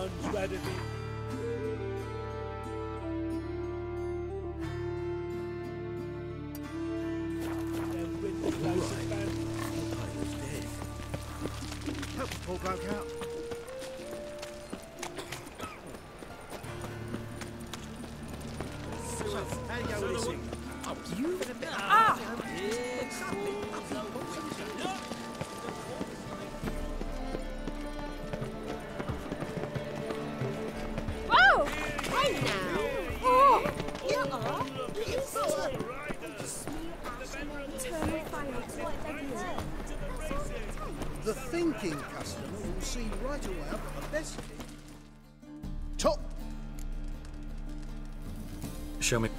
Everyone's ready. Then when the place is found, Empire's dead. Help the poor bloke out. So, how you go with this? You? Whoa! Hey now! Oh! Yeah, The thinking customer will see right away I've got the best key. Top. Show me.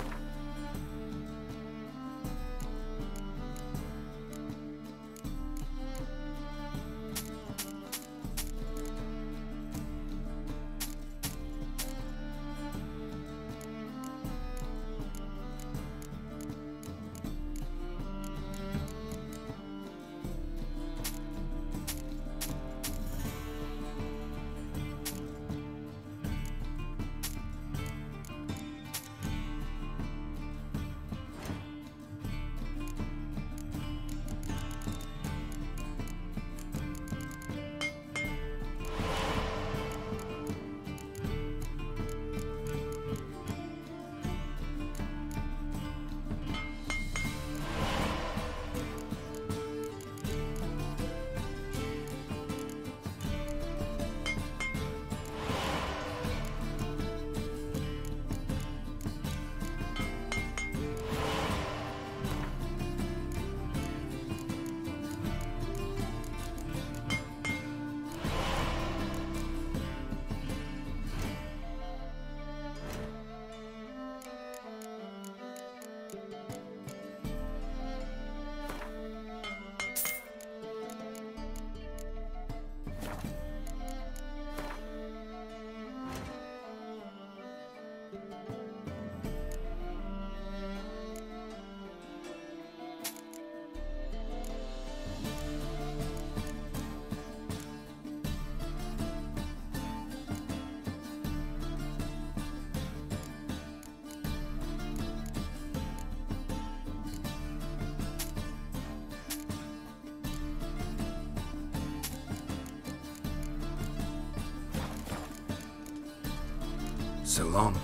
So long.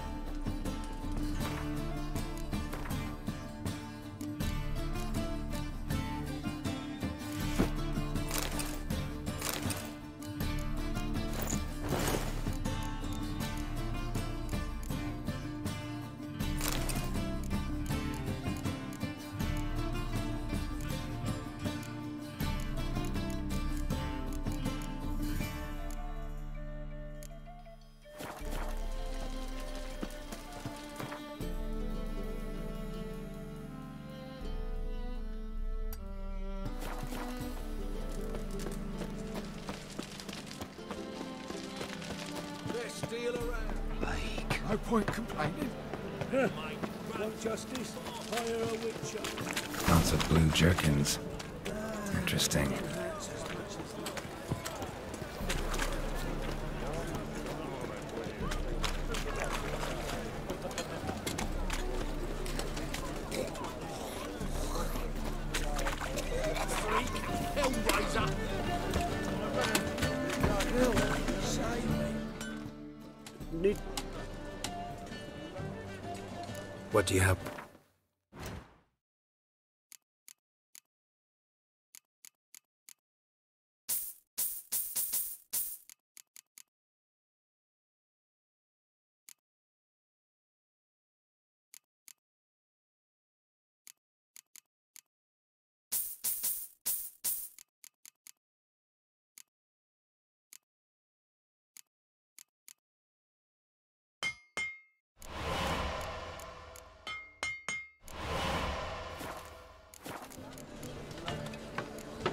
Steal around. Like, no point complaining. Want justice? Hire a witcher. Lots of blue jerkins. Interesting. What do you have?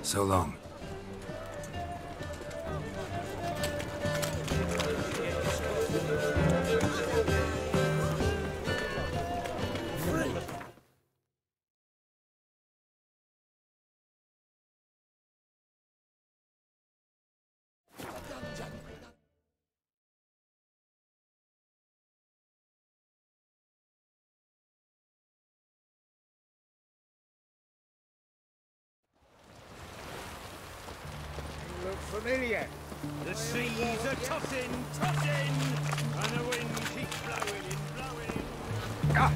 So long. familiar. The seas are tossing, tossing, and the wind keeps blowing and blowing. Ah!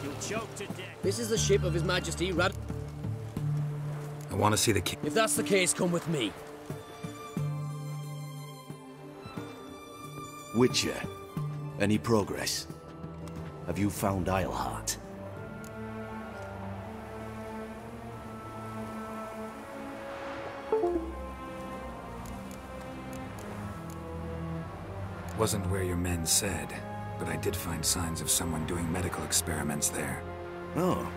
You'll choke to death. This is the ship of His Majesty Rad. I want to see the king. If that's the case, come with me. Witcher, any progress? Have you found Islehart? Wasn't where your men said, but I did find signs of someone doing medical experiments there. Oh,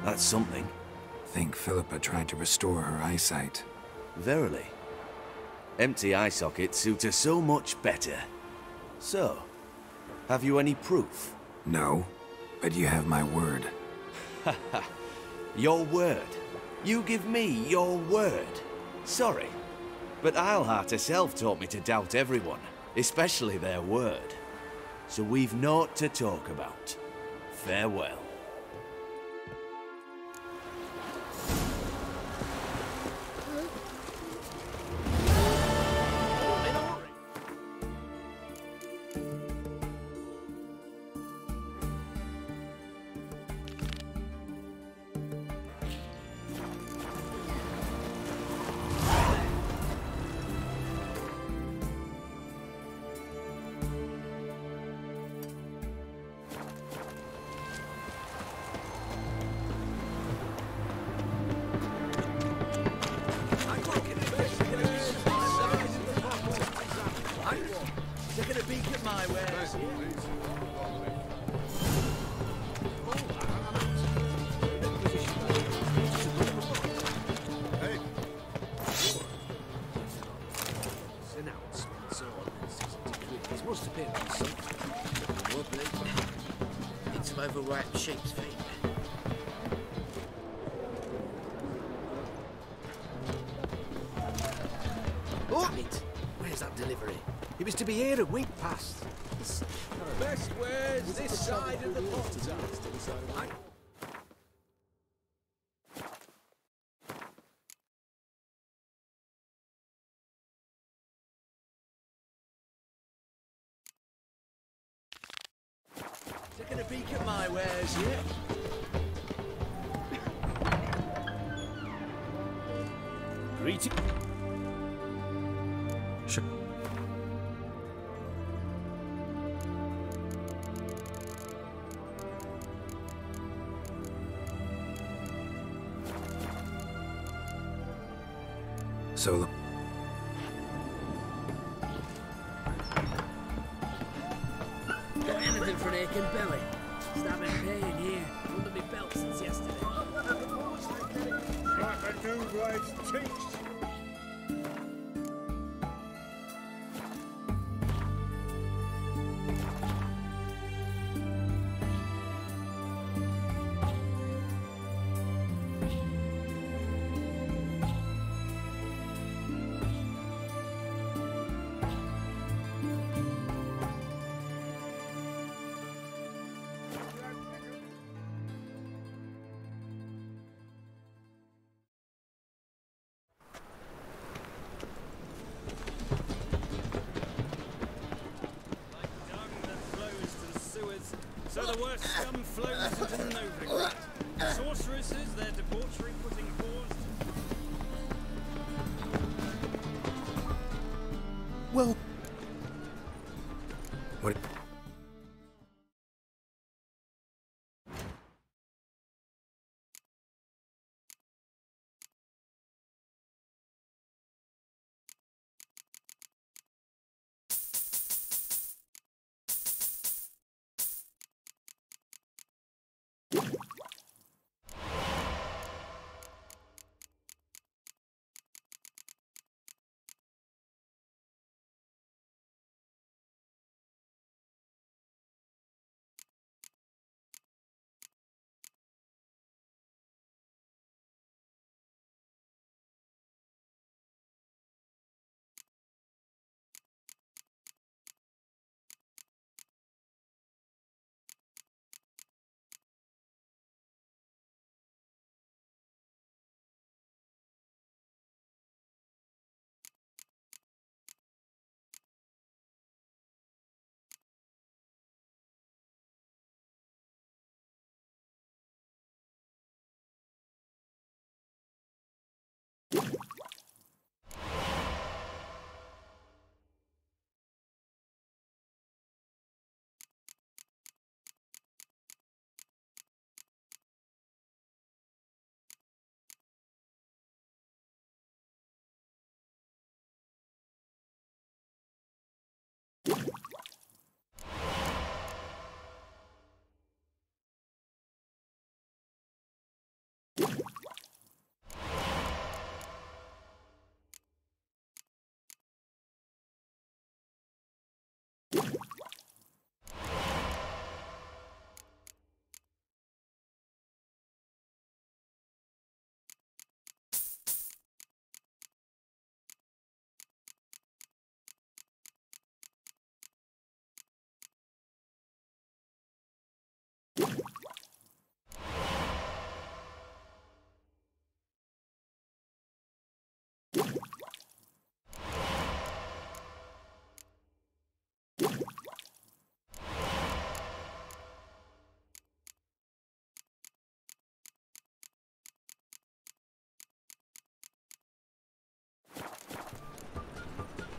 that's something. Think Philippa tried to restore her eyesight. Verily. Empty eye sockets suit her so much better. So, have you any proof? No, but you have my word. Your word? You give me your word? Sorry, but Islehart herself taught me to doubt everyone, especially their word. So we've naught to talk about. Farewell. Taking a peek at my wares. Must have been something. Wobbly. Need some overripe sheep's feet. Damn it! Where's that delivery? It was to be here a week past. Best wares this side of the pond. Taking a peek at my wares here. Greeting. Sure. So, Got anything for an aching belly? Stabbing pain here. Under my belt since yesterday. Like a new bride's teeth. So the worst scum flows into the Novigrad. Sorceresses, their debauchery putting pause to... Well, what?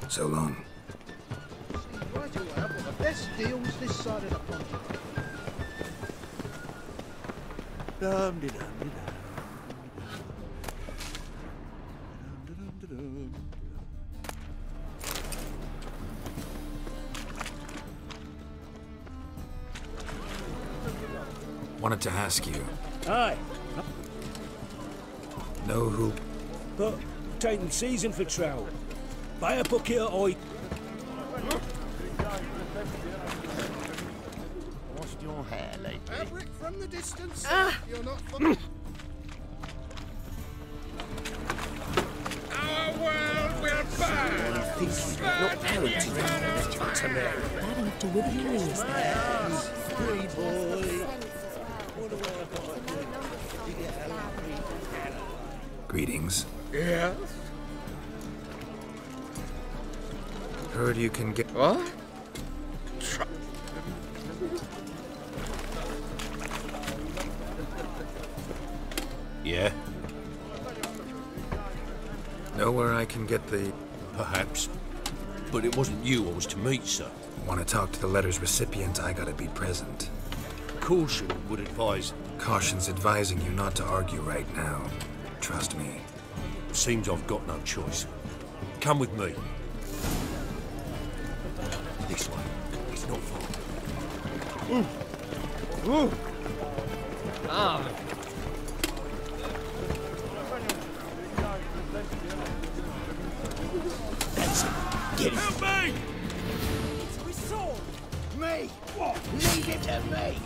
So long. See right away I've got the best deals this side of the pond. Wanted to ask you, Aye, know who... but taking season for trout. Buy a bucket of oil. Washed your hair lately? Fabric from the distance. You're not Not parenting. Bad enough to whip your ears. Greetings. Yes? Heard you can get... What? Yeah? Know where I can get the... Perhaps. But it wasn't you I was to meet, sir. Want to talk to the letter's recipient, I gotta be present. Caution would advise. Caution's advising you not to argue right now. Trust me. Seems I've got no choice. Come with me. This way. It's not far. That's it. Get it. Help me! Me! Leave it to me!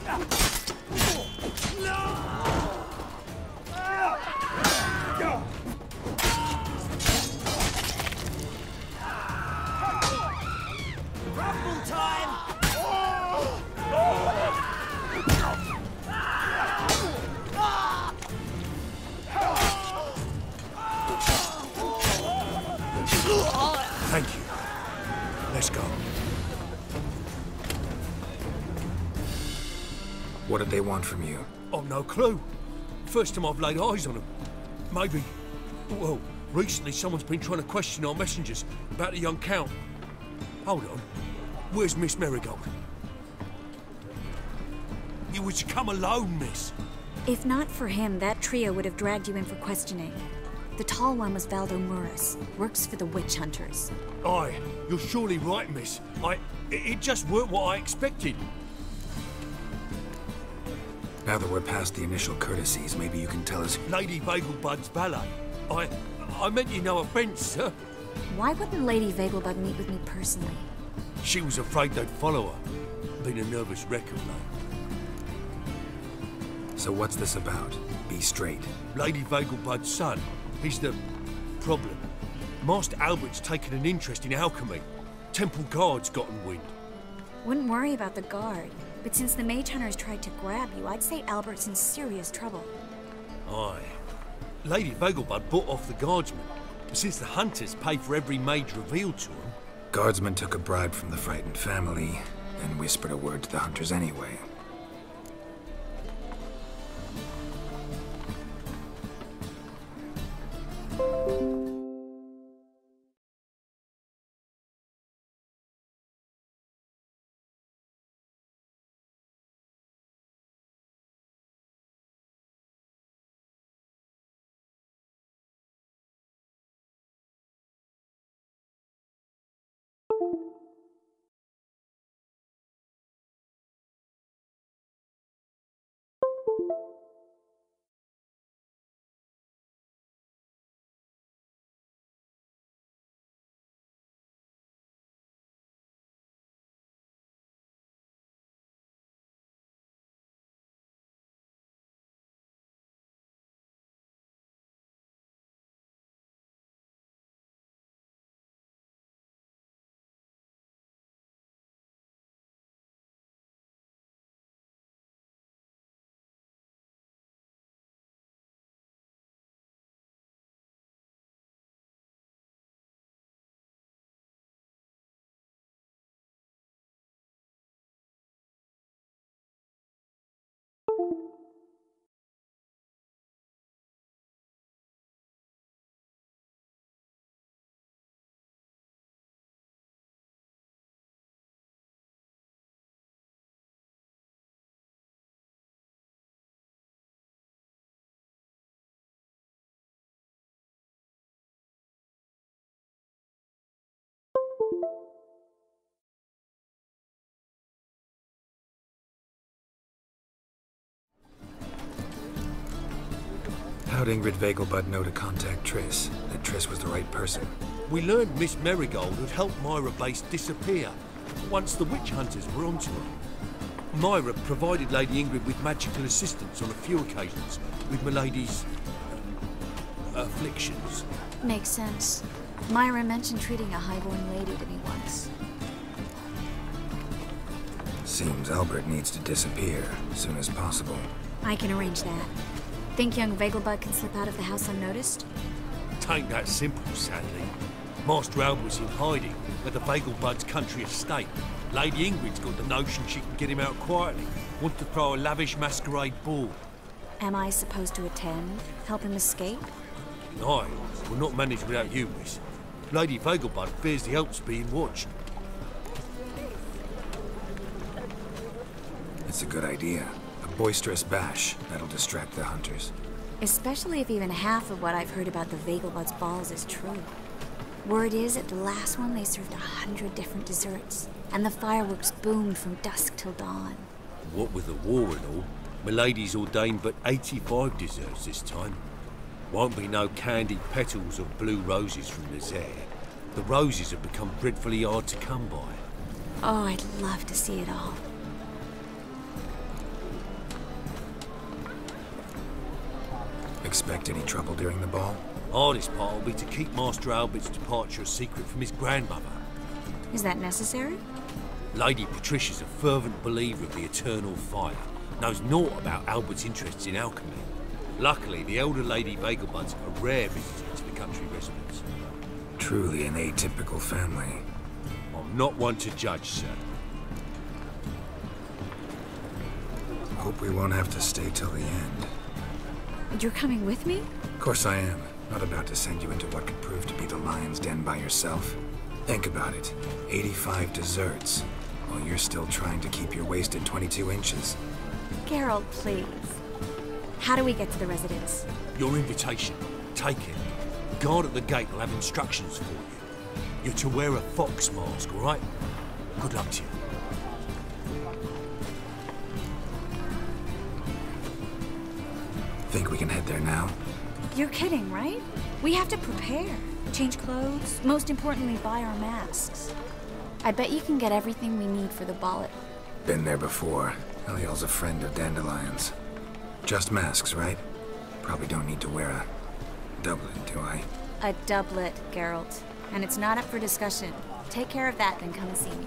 Rumble time! Thank you. Let's go. What did they want from you? I've no clue. First time I've laid eyes on them. Maybe... Well, recently someone's been trying to question our messengers about the young Count. Hold on. Where's Miss Marigold? You was to come alone, miss. If not for him, that trio would have dragged you in for questioning. The tall one was Valdo Muris, works for the witch hunters. Aye, you're surely right, miss. It just weren't what I expected. Now that we're past the initial courtesies, maybe you can tell us... Lady Vegelbud's valet. I meant you no offence, sir. Why wouldn't Lady Vegelbud meet with me personally? She was afraid they'd follow her. Been a nervous wreck of late. So what's this about? Be straight. Lady Vegelbud's son. He's the problem. Master Albert's taken an interest in alchemy. Temple Guard's gotten wind. Wouldn't worry about the guard, but since the mage hunters tried to grab you, I'd say Albert's in serious trouble. Aye. Lady Vegelbud bought off the guardsmen, since the hunters pay for every mage revealed to them. Guardsmen took a bribe from the frightened family and whispered a word to the hunters anyway. How'd Ingrid Vegelbud know to contact Triss? That Triss was the right person? We learned Miss Marigold had helped Myra Base disappear once the witch hunters were onto her. Myra provided Lady Ingrid with magical assistance on a few occasions with Milady's afflictions. Makes sense. Myra mentioned treating a highborn lady to me once. Seems Albert needs to disappear as soon as possible. I can arrange that. Think young Vegelbud can slip out of the house unnoticed? Tain't that simple, sadly. Master Albert's in hiding at the Vegelbud's country estate. Lady Ingrid's got the notion she can get him out quietly. Wants to throw a lavish masquerade ball. Am I supposed to attend? Help him escape? No, we'll not manage without you, miss. Lady Vegelbud fears the Alps being watched. It's a good idea. A boisterous bash. That'll distract the hunters. Especially if even half of what I've heard about the Vegelbud's balls is true. Word is, at the last one they served 100 different desserts, and the fireworks boomed from dusk till dawn. What with the war and all, Milady's ordained but 85 desserts this time. Won't be no candied petals or blue roses from Nazaire. The roses have become dreadfully hard to come by. Oh, I'd love to see it all. Expect any trouble during the ball? Hardest part will be to keep Master Albert's departure a secret from his grandmother. Is that necessary? Lady Patricia's a fervent believer of the eternal fire. Knows naught about Albert's interests in alchemy. Luckily, the elder Lady Vegelbud's a rare visitor to the country residence. Truly an atypical family. I'm not one to judge, sir. Hope we won't have to stay till the end. You're coming with me? Of course I am. Not about to send you into what could prove to be the lion's den by yourself. Think about it. 85 desserts, while you're still trying to keep your waist at 22 inches. Geralt, please. How do we get to the residence? Your invitation. Take it. The guard at the gate will have instructions for you. You're to wear a fox mask, all right? Good luck to you. Think we can head there now? You're kidding, right? We have to prepare. Change clothes, most importantly, buy our masks. I bet you can get everything we need for the ball. Been there before. Eliel's a friend of Dandelion's. Just masks, right? Probably don't need to wear a doublet, do I? A doublet, Geralt. And it's not up for discussion. Take care of that, then come and see me.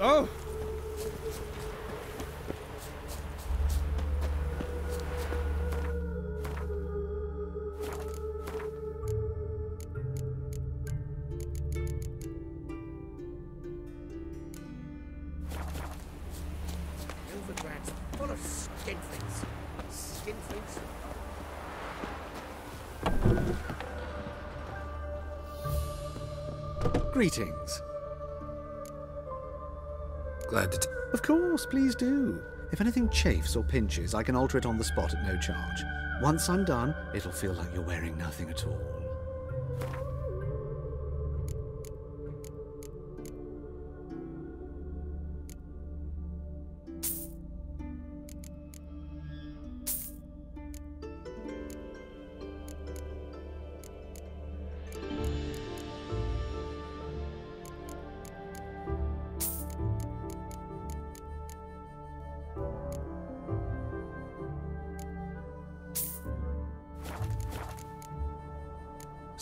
Oh! Overgrads full of skinflints. Skinflints? Greetings. Glad to Of course, please do. If anything chafes or pinches, I can alter it on the spot at no charge. Once I'm done, it'll feel like you're wearing nothing at all.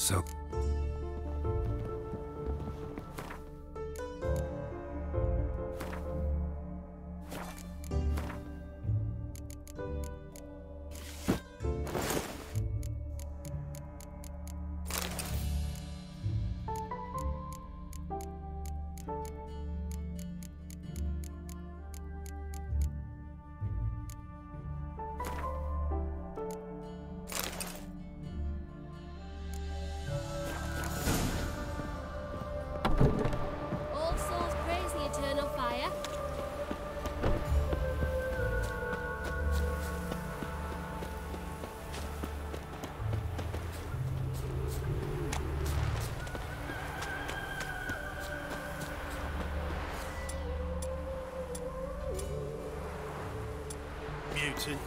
So... listen.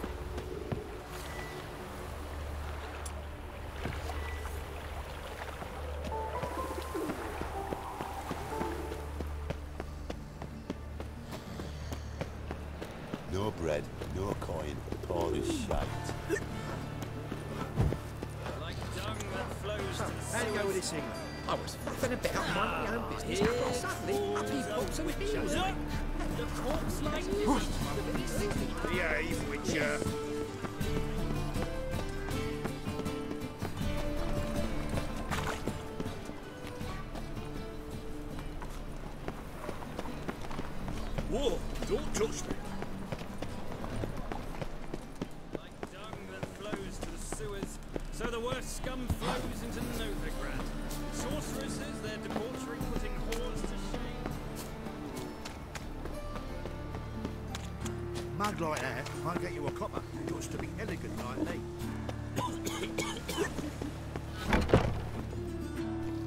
No bread, no coin, Paul is shite. Like dung that flows to the How do you go with this thing? I was faffing about minding my own business. And suddenly, up he bolts and heels me. The corpse like Behave, Witcher. Whoa, don't touch me. like dung that flows to the sewers, so the worst scum flows into Novigrad. Sorceresses, their debauchery putting whores to shame. Mug like that can't get you a copper. It wants to be elegant like me.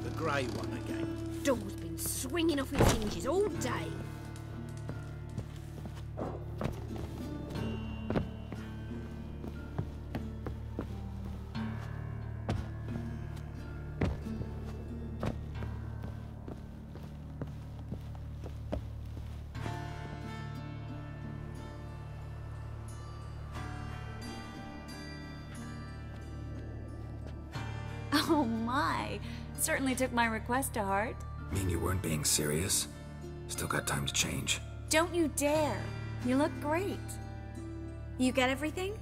The grey one again. Door's been swinging off its hinges all day. Oh my. Certainly took my request to heart. Mean you weren't being serious? Still got time to change. Don't you dare. You look great. You get everything?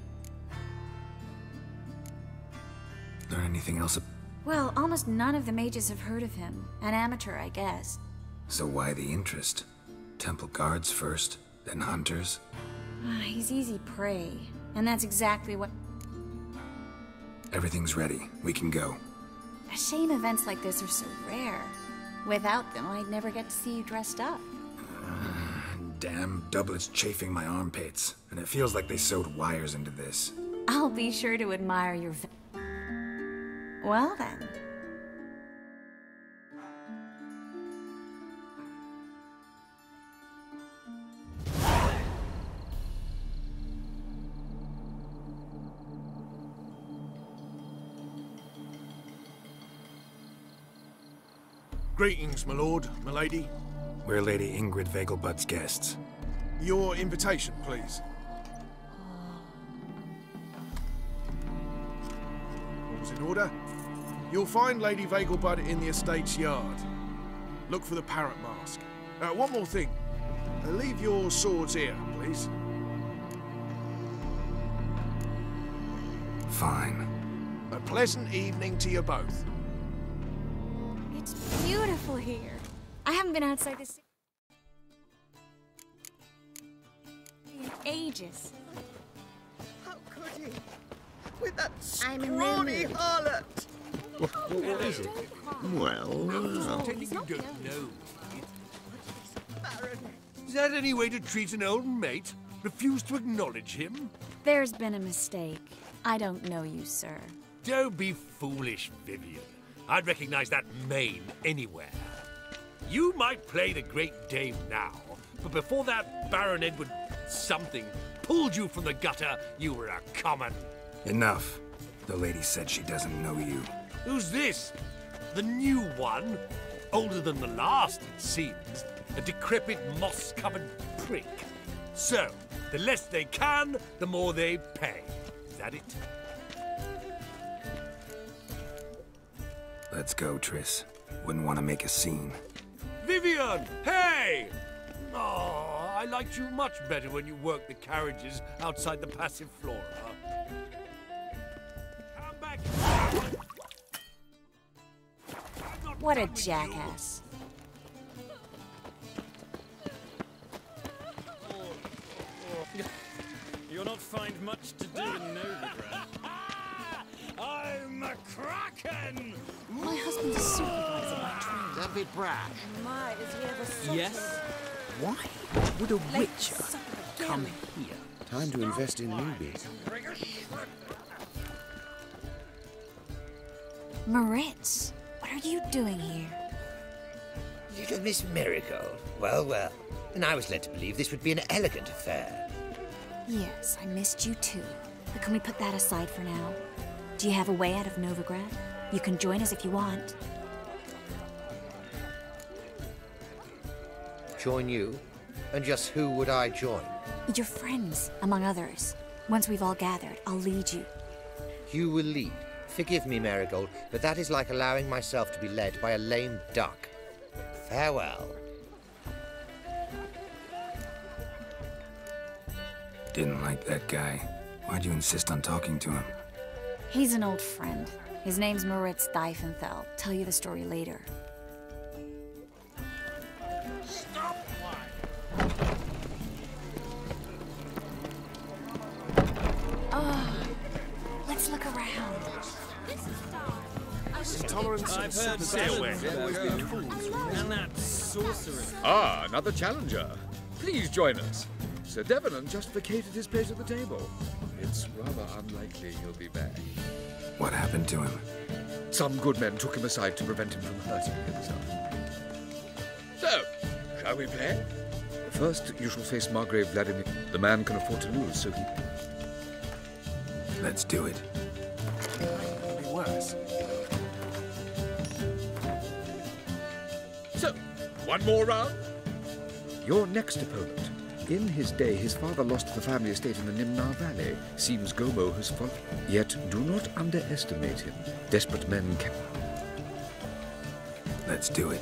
Learn anything else? Well, almost none of the mages have heard of him. An amateur, I guess. So why the interest? Temple guards first, then hunters? He's easy prey. And that's exactly what... Everything's ready. We can go. A shame events like this are so rare. Without them, I'd never get to see you dressed up. Damn doublets chafing my armpits, and it feels like they sewed wires into this. I'll be sure to admire your... Well then. Greetings, my lord, my lady. We're Lady Ingrid Vegelbud's guests. Your invitation, please. All's in order. You'll find Lady Vegelbud in the estate's yard. Look for the parrot mask. One more thing. Leave your swords here, please. Fine. A pleasant evening to you both. It's beautiful here. I haven't been outside this in ages. How could he? With that I'm in scrawny the mood. harlot! What is it? Well, Pretending you don't know. Baron, Is that any way to treat an old mate? Refuse to acknowledge him? There's been a mistake. I don't know you, sir. Don't be foolish, Vivian. I'd recognize that mane anywhere. You might play the Great Dame now, but before that Baron Edward something pulled you from the gutter, you were a common. Enough. The lady said she doesn't know you. Who's this? The new one? Older than the last, it seems. A decrepit, moss-covered prick. So, the less they can, the more they pay. Is that it? Let's go, Triss. Wouldn't want to make a scene. Vivian! Hey! Oh, I liked you much better when you worked the carriages outside the Passive Flora. Come back! What a jackass. You'll not find much to do in Novigrad. I'm a kraken! My husband's a supervisor by trade. Don't be brash. My, is he ever such Yes? Why would a witcher come here? time to invest in newbies. Moritz, what are you doing here? Little Miss Marigold. Well, well. And I was led to believe this would be an elegant affair. Yes, I missed you too. But can we put that aside for now? Do you have a way out of Novigrad? You can join us if you want. Join you? And just who would I join? Your friends, among others. Once we've all gathered, I'll lead you. You will lead. Forgive me, Marigold, but that is like allowing myself to be led by a lame duck. Farewell. Didn't like that guy. Why'd you insist on talking to him? He's an old friend. His name's Moritz Diefenthal. Tell you the story later. Stop! Oh, let's look around. Tolerance I've heard superstition. and that sorcerer. Ah, another challenger. Please join us. Sir Devenant just vacated his place at the table. It's rather unlikely he'll be back. What happened to him? Some good men took him aside to prevent him from hurting himself. So, shall we play? First, you shall face Margrave Vladimir. The man can afford to lose, so he... Let's do it. Could be worse. So, one more round? Your next opponent. In his day, his father lost the family estate in the Nimnar Valley. Seems Gobo has followed. Yet, do not underestimate him. Desperate men can... Let's do it.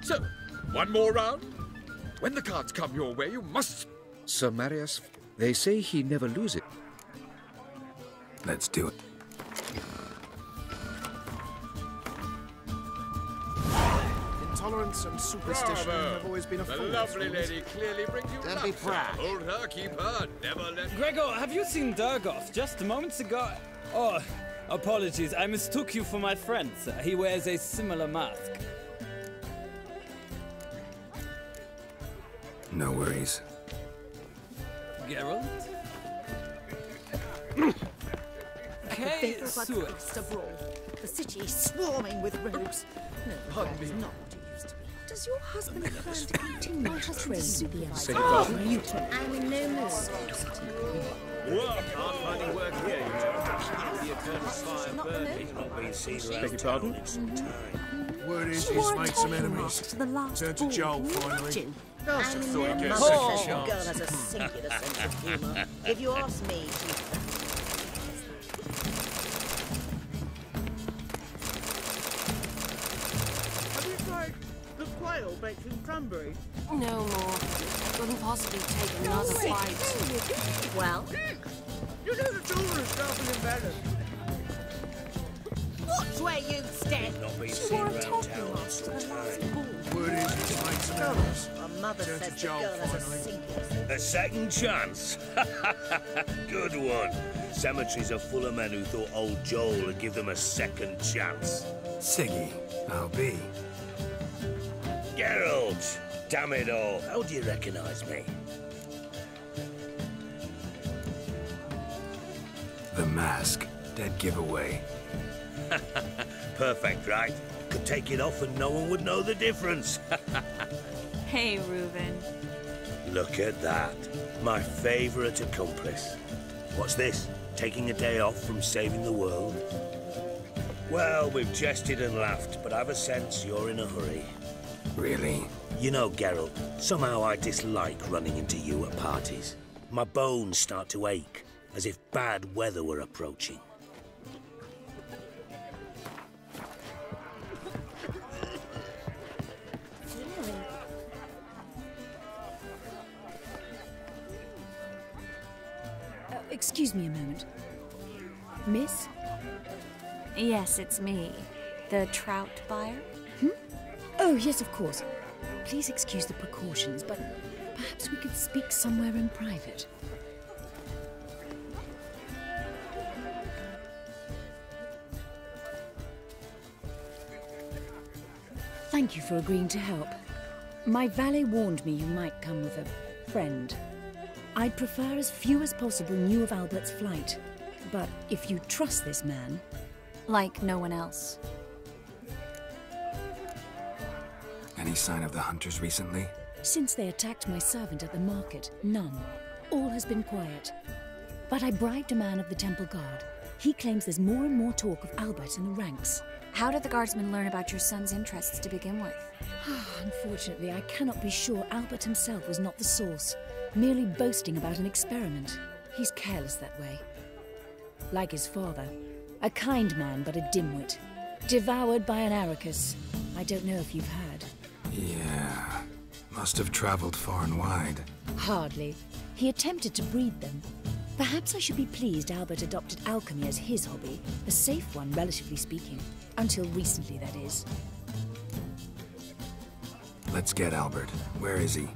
So, one more round? When the cards come your way, you must... Sir Marius, they say he never loses. Let's do it. Intolerance and superstition have always been a The force. lovely lady clearly brings you Don't be luck. proud. Hold her, keep her, never let... Gregor, have you seen Durgoth just moments ago? Oh, apologies, I mistook you for my friend, sir. He wears a similar mask. No worries. Geralt? Okay, so... The city is swarming with rogues. No, Pardon me. not what it used to be. Does your husband plan to continue to train supervisor? Oh, You can. I'm in no mood. Well, I'm finding work here, you know. The eternal fire burning. Beg your pardon? Word is he's made some enemies. Turned to Joel, finally. I'm in no mood. Oh. The girl has a singular sense of humour. If you ask me, Have you tried the quail baked in cranberry? no more. Couldn't possibly take another bite. Well, You know the children are starving in bed. watch where you step. She wore a topping mask to the last ball. Word is he's made some enemies. My mother Turned to says the Joel, girl has a finally. singular sense. A second chance. Good one. Cemeteries are full of men who thought old Joel would give them a second chance. Siggy, I'll be. Geralt! Damn it all. How do you recognize me? The mask. Dead giveaway. Perfect, right? Could take it off and no one would know the difference. Hey, Reuben. Look at that. My favorite accomplice. What's this? Taking a day off from saving the world? Well, we've jested and laughed, but I've a sense you're in a hurry. Really? You know, Geralt, somehow I dislike running into you at parties. My bones start to ache, as if bad weather were approaching. Excuse me a moment. Miss? Yes, it's me. The trout buyer? Oh, yes, of course. Please excuse the precautions, but perhaps we could speak somewhere in private. Thank you for agreeing to help. My valet warned me you might come with a friend. I'd prefer as few as possible knew of Albert's flight. But if you trust this man... Like no one else. Any sign of the hunters recently? Since they attacked my servant at the market, none. All has been quiet. But I bribed a man of the Temple Guard. He claims there's more and more talk of Albert in the ranks. How did the guardsmen learn about your son's interests to begin with? Unfortunately, I cannot be sure Albert himself was not the source, merely boasting about an experiment. He's careless that way. Like his father. A kind man, but a dimwit. Devoured by an Arrakis. I don't know if you've heard. Yeah. Must have traveled far and wide. Hardly. He attempted to breed them. Perhaps I should be pleased Albert adopted alchemy as his hobby. A safe one, relatively speaking. Until recently, that is. Let's get Albert. Where is he?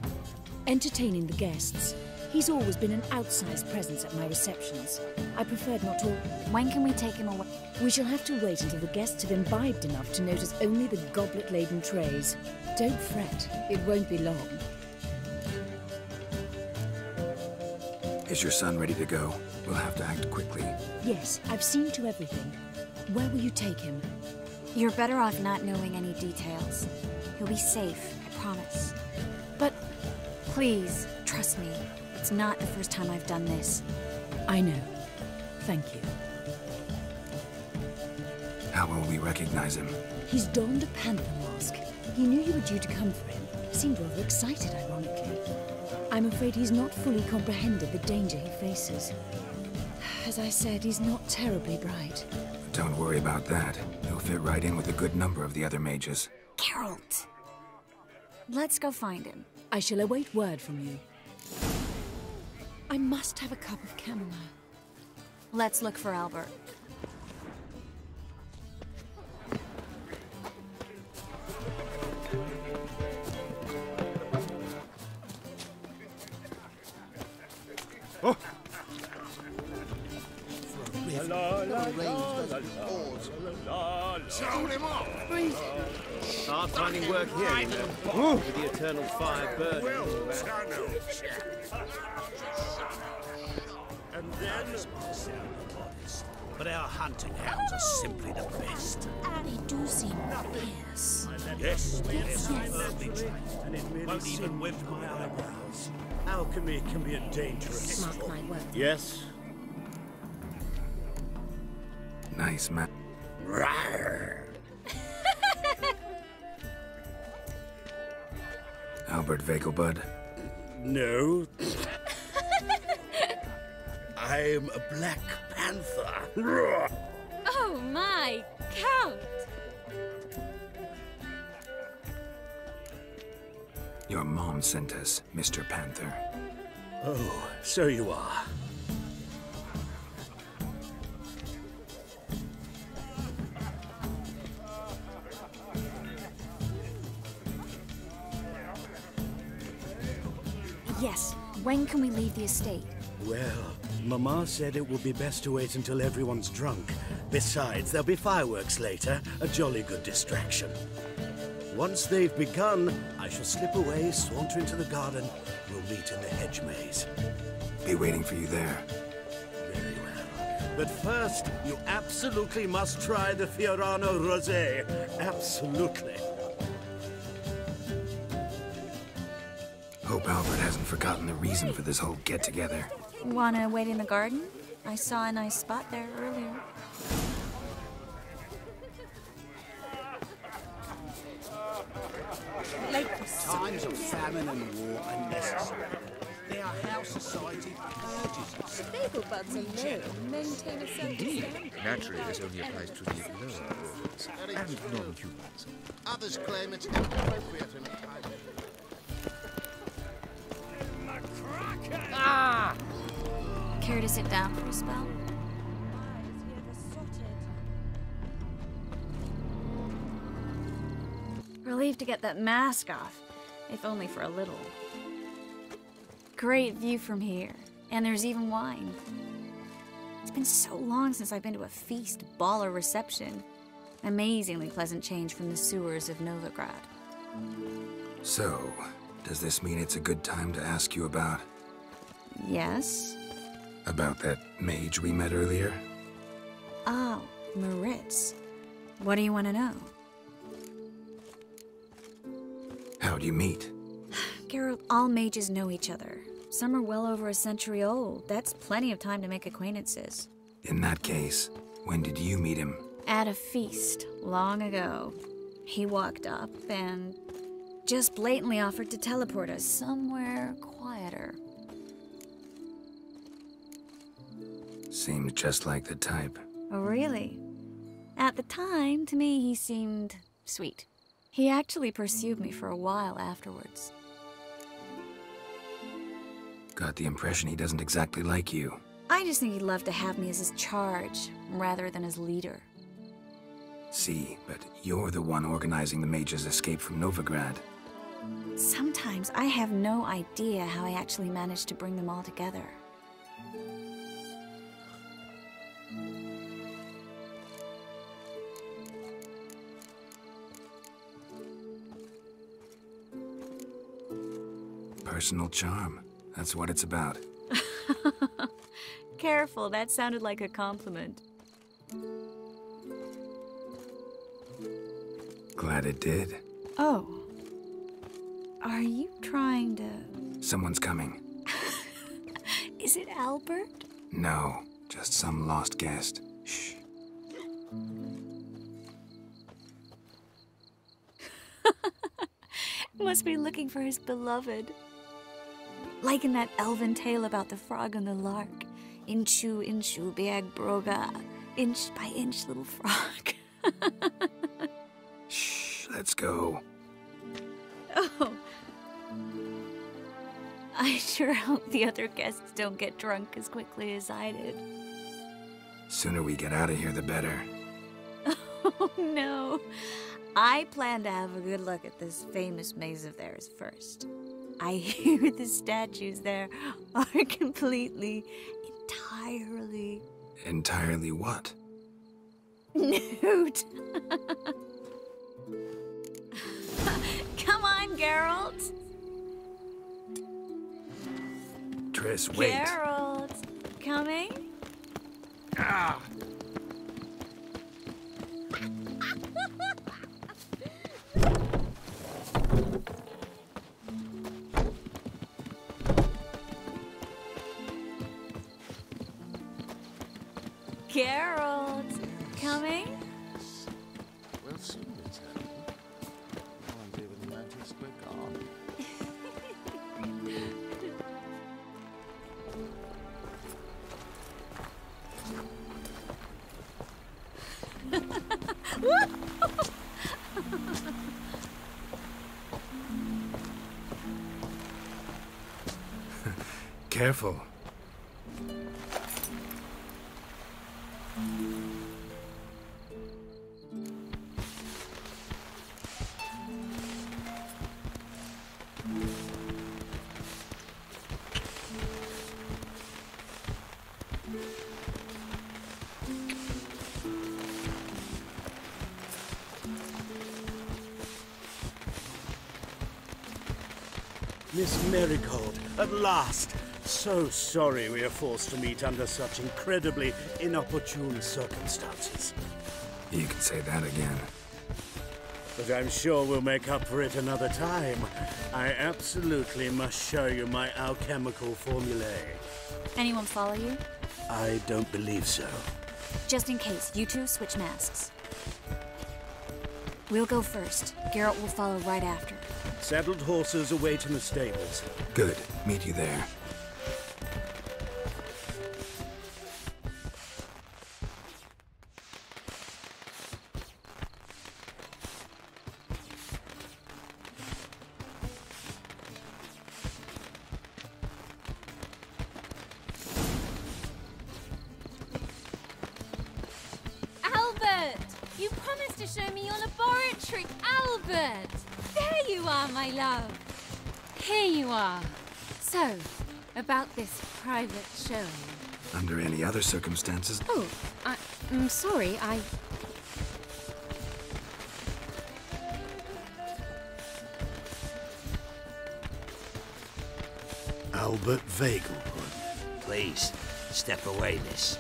Entertaining the guests. He's always been an outsized presence at my receptions. I preferred not to... When can we take him away? We shall have to wait until the guests have imbibed enough to notice only the goblet-laden trays. Don't fret. It won't be long. Is your son ready to go? We'll have to act quickly. Yes, I've seen to everything. Where will you take him? You're better off not knowing any details. He'll be safe, I promise. But... Please, trust me. It's not the first time I've done this. I know. Thank you. How will we recognize him? He's donned a panther mask. He knew you were due to come for him. Seemed rather excited, ironically. I'm afraid he's not fully comprehended the danger he faces. As I said, he's not terribly bright. Don't worry about that. He'll fit right in with a good number of the other mages. Geralt! Let's go find him. I shall await word from you. I must have a cup of chamomile. Let's look for Albert. Oh. Sold him off! Hard finding work here, you know. With the eternal fire burning. And then... But our hunting hounds are simply the best. They do seem fierce. Yes, firmly trained. Won't even whip my eyebrows. Alchemy can be a dangerous Mark sport. my words. Yes? Nice, man. Albert Vegelbud? No. I'm a Black Panther. Oh my, Count! Your mom sent us, Mr. Panther. Oh, so you are. Yes. When can we leave the estate? Well, Mama said it would be best to wait until everyone's drunk. Besides, there'll be fireworks later, a jolly good distraction. Once they've begun, I shall slip away, saunter into the garden. We'll meet in the hedge maze. Be waiting for you there. Very well. But first, you absolutely must try the Fiorano Rosé. Absolutely. Hope Albert hasn't forgotten the reason for this whole get-together. Wanna wait in the garden? I saw a nice spot there earlier. Times of famine and war are necessary. They are how society purges itself. Vegelbuds alone maintain a certain Indeed. standard. Naturally, this only applies to the lower orders and non-humans. Others claim it's inappropriate in a private. Ah! Care to sit down for a spell? Really relief to get that mask off, if only for a little. Great view from here, and there's even wine. It's been so long since I've been to a feast, ball, or reception. Amazingly pleasant change from the sewers of Novigrad. So, does this mean it's a good time to ask you about... Yes? About that mage we met earlier? Oh, Maritz. What do you want to know? How'd you meet? Geralt, all mages know each other. Some are well over a century old. That's plenty of time to make acquaintances. In that case, when did you meet him? At a feast, long ago. He walked up and just blatantly offered to teleport us somewhere quieter. Seemed just like the type. Oh, really? At the time, to me, he seemed sweet. He actually pursued me for a while afterwards. Got the impression he doesn't exactly like you. I just think he'd love to have me as his charge, rather than his leader. See, but you're the one organizing the mage's escape from Novigrad. Sometimes I have no idea how I actually managed to bring them all together. Personal charm. That's what it's about. Careful, that sounded like a compliment. Glad it did. Oh. Are you trying to... Someone's coming. Is it Albert? No, just some lost guest. Shh. Must be looking for his beloved. Like in that elven tale about the frog and the lark. Inchu, inchu, beag broga. Inch by inch, little frog. Shh, let's go. Oh. I sure hope the other guests don't get drunk as quickly as I did. Sooner we get out of here, the better. Oh, no. I plan to have a good look at this famous maze of theirs first. I hear the statues there are completely, entirely... Entirely what? Nude. Come on, Geralt. Triss, wait. Geralt, coming? Ah! Geralt, coming? Well, soon it's happening. I wonder when the mountains were gone. Careful. Miss Marigold, at last! So sorry we are forced to meet under such incredibly inopportune circumstances. You can say that again. But I'm sure we'll make up for it another time. I absolutely must show you my alchemical formulae. Anyone follow you? I don't believe so. Just in case, you two switch masks. We'll go first. Geralt will follow right after. Saddled horses await in the stables. Good. Meet you there. Albert! You promised to show me your laboratory, Albert! you are, my love. Here you are. So, about this private showing. Under any other circumstances... Oh, I'm sorry, Albert Vegelbud. Please, step away, miss.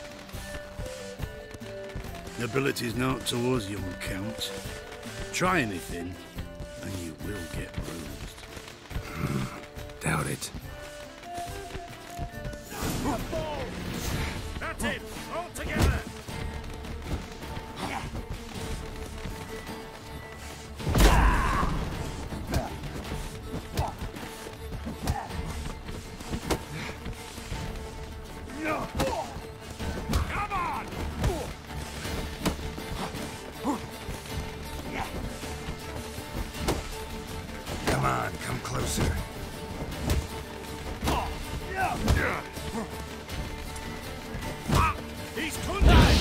Nobility's not towards young Count. Try anything, and you will get bruised. Doubt it. That's it! All together! Come on! Come on, come closer. He's kunai!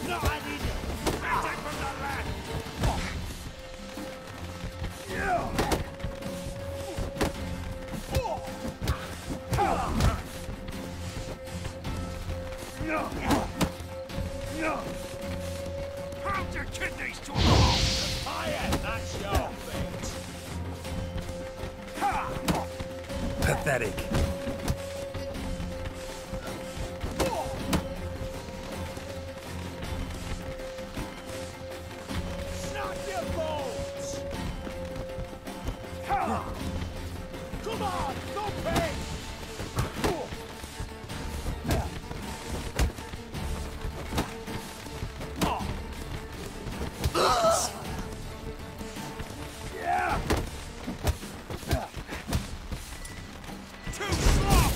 No, I need you! Attack from the left! Pound your kidneys to a pulp! Fire! That's your fate! Pathetic. Snap your bones! Come on! Go pay! Yeah! Too slow!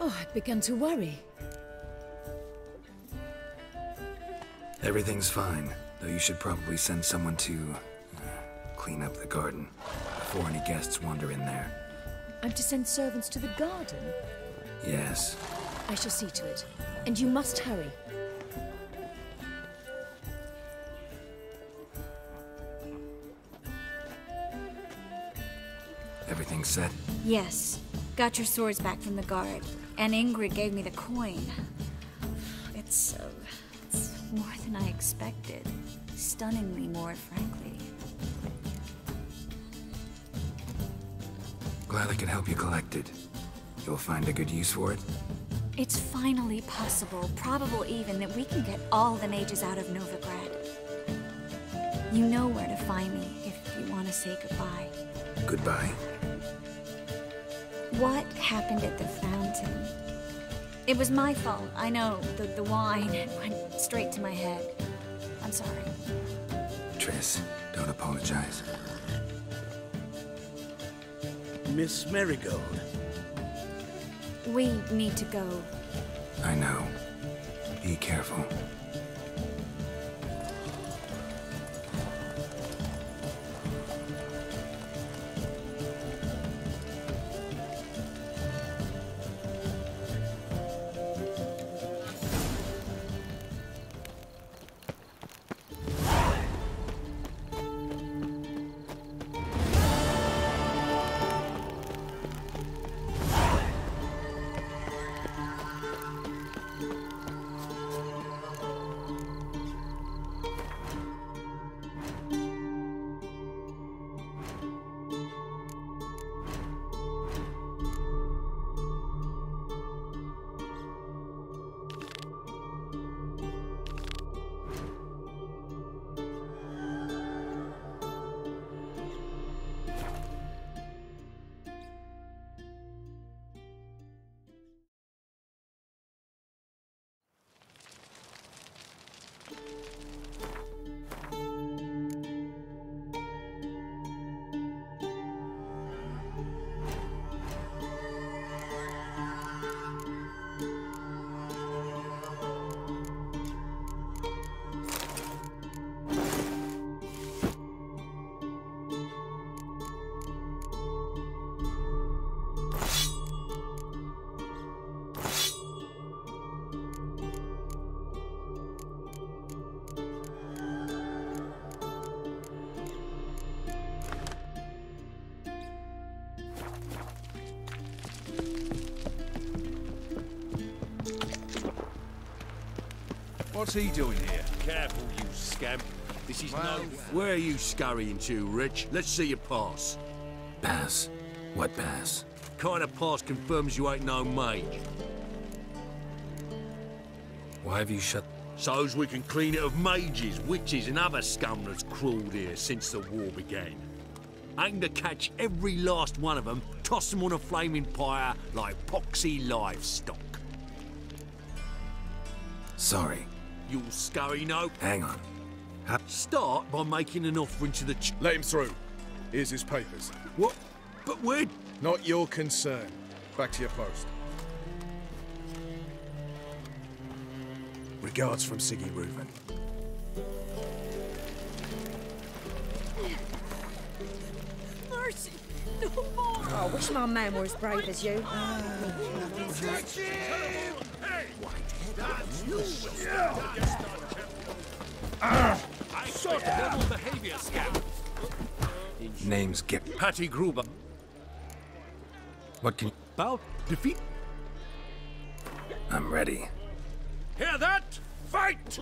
Oh, I'd begun to worry. Everything's fine, though you should probably send someone to clean up the garden before any guests wander in there. I'm to send servants to the garden? Yes. I shall see to it. And you must hurry. Everything set? Yes. Got your swords back from the guard. And Ingrid gave me the coin. It's more than I expected. Stunningly more, frankly. Glad I could help you collect it. You'll find a good use for it? It's finally possible, probable even, that we can get all the mages out of Novigrad. You know where to find me if you want to say goodbye. Goodbye. What happened at the fountain? It was my fault, I know. The wine went straight to my head. I'm sorry. Triss, don't apologize. Miss Marigold. We need to go. I know. Be careful. What's he doing here? Careful, you scamp. This is no... Where are you scurrying to, Rich? Let's see your pass. Pass? What pass? Kind of pass confirms you ain't no mage. Why have you shut... So's we can clean it of mages, witches and other scum that's crawled here since the war began. Aim to catch every last one of them, toss them on a flaming pyre like poxy livestock. Sorry. You scurry no. Hang on. Start by making an offering to the Let him through. Here's his papers. What? But where? Not your concern. Back to your post. Regards from Siggy Reuven. Mercy! No more! Oh, I wish my man were as brave as you. I saw devil behavior scam. Name's Gip. Patty Gruber. What can... About defeat? I'm ready. Hear that? Fight!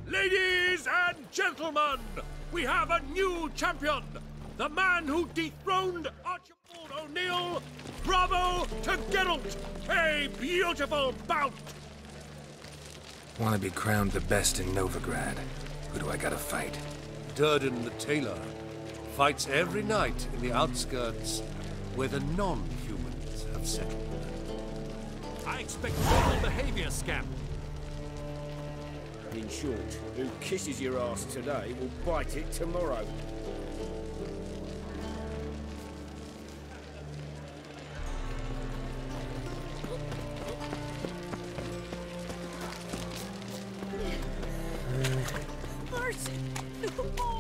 Ladies and gentlemen, we have a new champion. The man who dethroned Archibald O'Neill. Bravo to Geralt. A beautiful bout. Want to be crowned the best in Novigrad. Who do I gotta fight? Durden the Tailor fights every night in the outskirts where the non-humans have settled. I expect normal behavior, scamp. In short, who kisses your ass today will bite it tomorrow. Mercy! No more!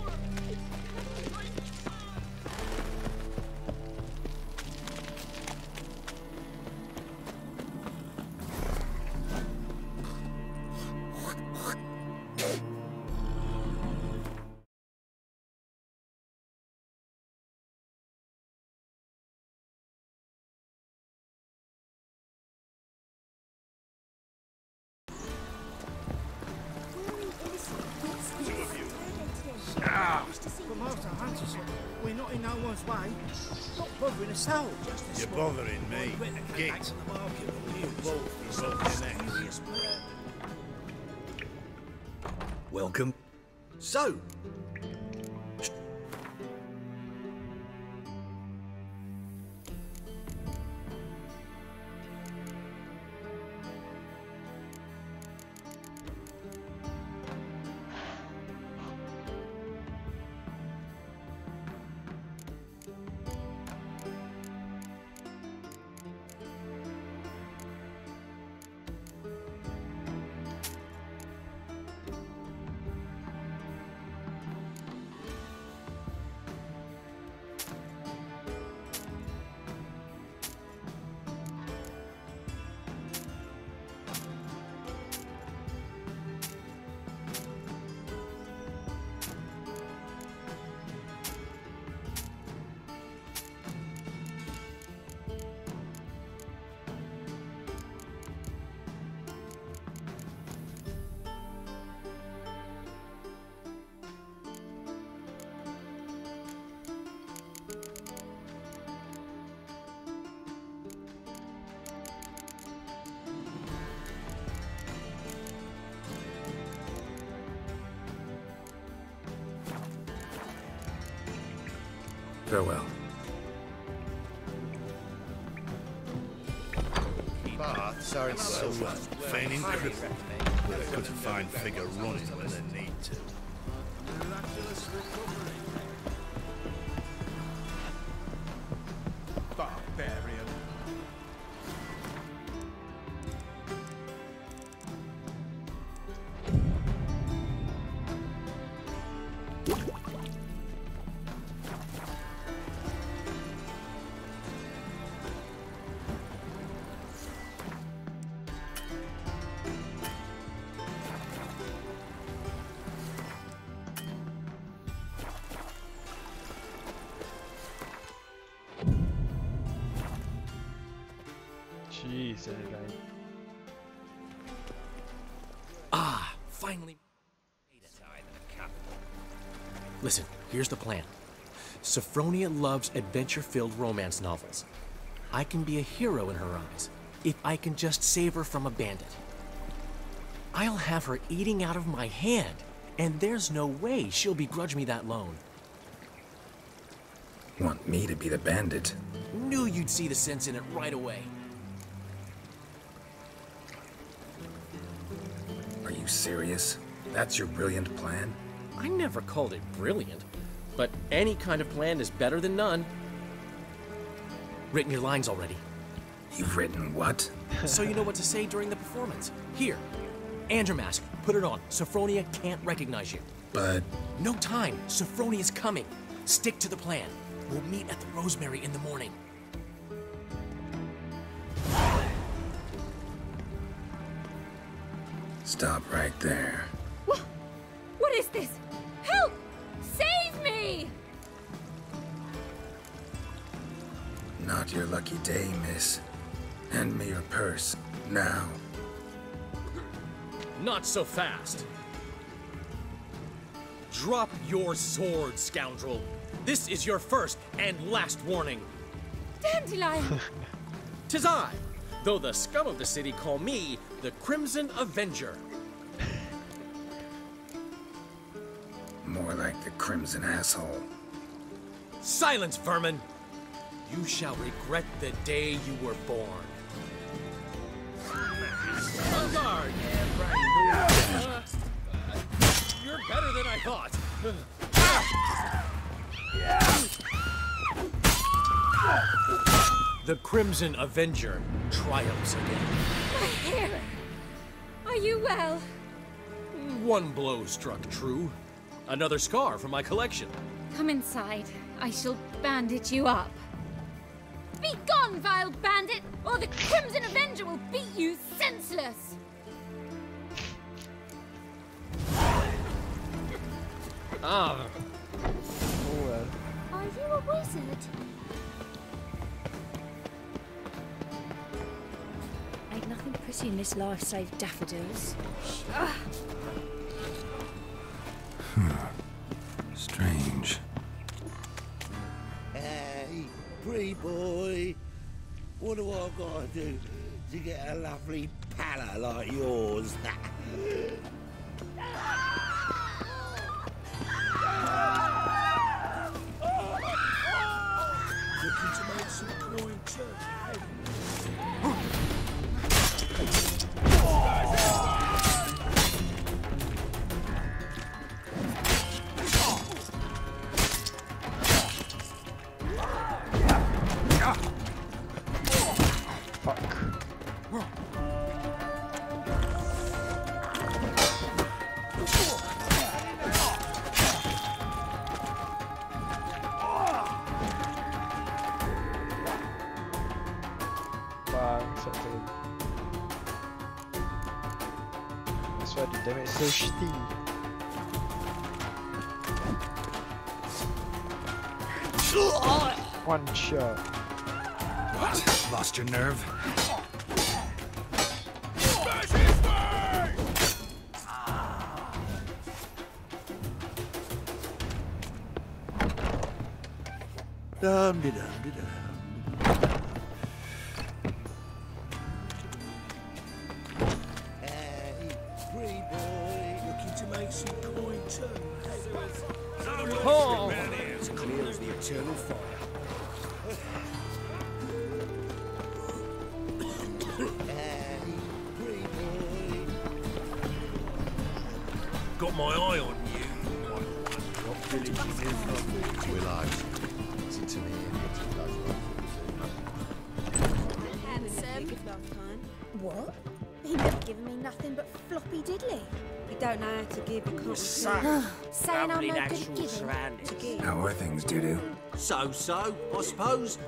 fantasy. We're not in no one's way. Not bothering us out. You're bothering me. Git. You both broke your necks. Welcome. So, Farewell. Bart, sorry, So what? Feigning cripple. With a cut a fine figure running when they need to. Barbarian. Jeez, guy. Ah, finally. Listen, here's the plan. Sophronia loves adventure-filled romance novels. I can be a hero in her eyes if I can just save her from a bandit. I'll have her eating out of my hand, and there's no way she'll begrudge me that loan. Want me to be the bandit? Knew you'd see the sense in it right away. Are you serious? That's your brilliant plan? I never called it brilliant, but any kind of plan is better than none. Written your lines already. You've written what? So you know what to say during the performance. Here, Andromask, put it on. Sophronia can't recognize you. But... No time. Sophronia's coming. Stick to the plan. We'll meet at the Rosemary in the morning. Stop right there. What is this? Help! Save me! Not your lucky day, miss. Hand me your purse, now. Not so fast. Drop your sword, scoundrel. This is your first and last warning. Dandelion! 'Tis I, though the scum of the city call me the Crimson Avenger. More like the Crimson Asshole. Silence, vermin! You shall regret the day you were born. On guard! You're better than I thought. The Crimson Avenger triumphs again. My hair! Are you well? One blow struck true. Another scar from my collection. Come inside. I shall bandage you up. Be gone, vile bandit, or the Crimson Avenger will beat you senseless! Ah. Are you a wizard? Ain't nothing pretty in this life save daffodils. Strange. pretty boy. What do I gotta do to get a lovely pala like yours? Looking to make some coin too. Damn it, it's so shitty. One shot. What? Lost your nerve? Dum-de-dum-de-dum. Oh! Clears the eternal fire. Got my eye on you. What village is in from? Will I? Listen to me. What? He never given me nothing but floppy diddly. You don't know how to give, you can't Saying I'm no good at giving. How are things, Dudu? So, I suppose.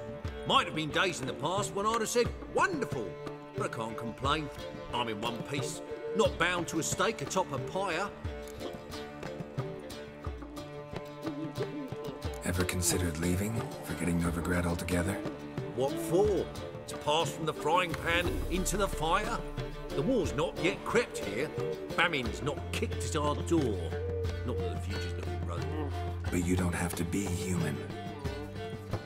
Might have been days in the past when I'd have said, wonderful. But I can't complain. I'm in one piece. Not bound to a stake atop a pyre. Ever considered leaving? Forgetting Novigrad altogether? What for? To pass from the frying pan into the fire? The war's not yet crept here. Famine's not kicked at our door. Not that the future's looking rosy. But you don't have to be human.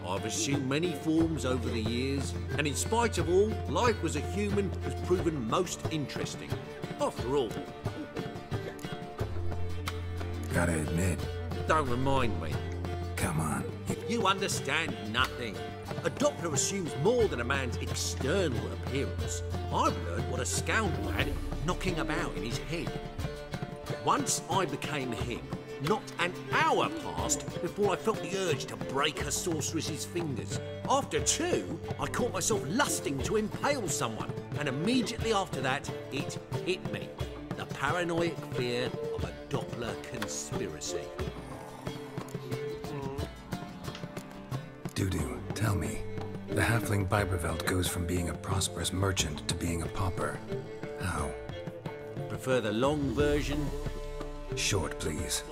I've assumed many forms over the years, and in spite of all, life as a human has proven most interesting. After all. Gotta admit. Don't remind me. Come on. You understand nothing. A Doppler assumes more than a man's external appearance. I've learned what a scoundrel had knocking about in his head. Once I became him, not an hour passed before I felt the urge to break a sorceress's fingers. After two, I caught myself lusting to impale someone, and immediately after that, it hit me. The paranoid fear of a Doppler conspiracy. Dudu, tell me. The halfling Biberveld goes from being a prosperous merchant to being a pauper. How? Prefer the long version? Short, please.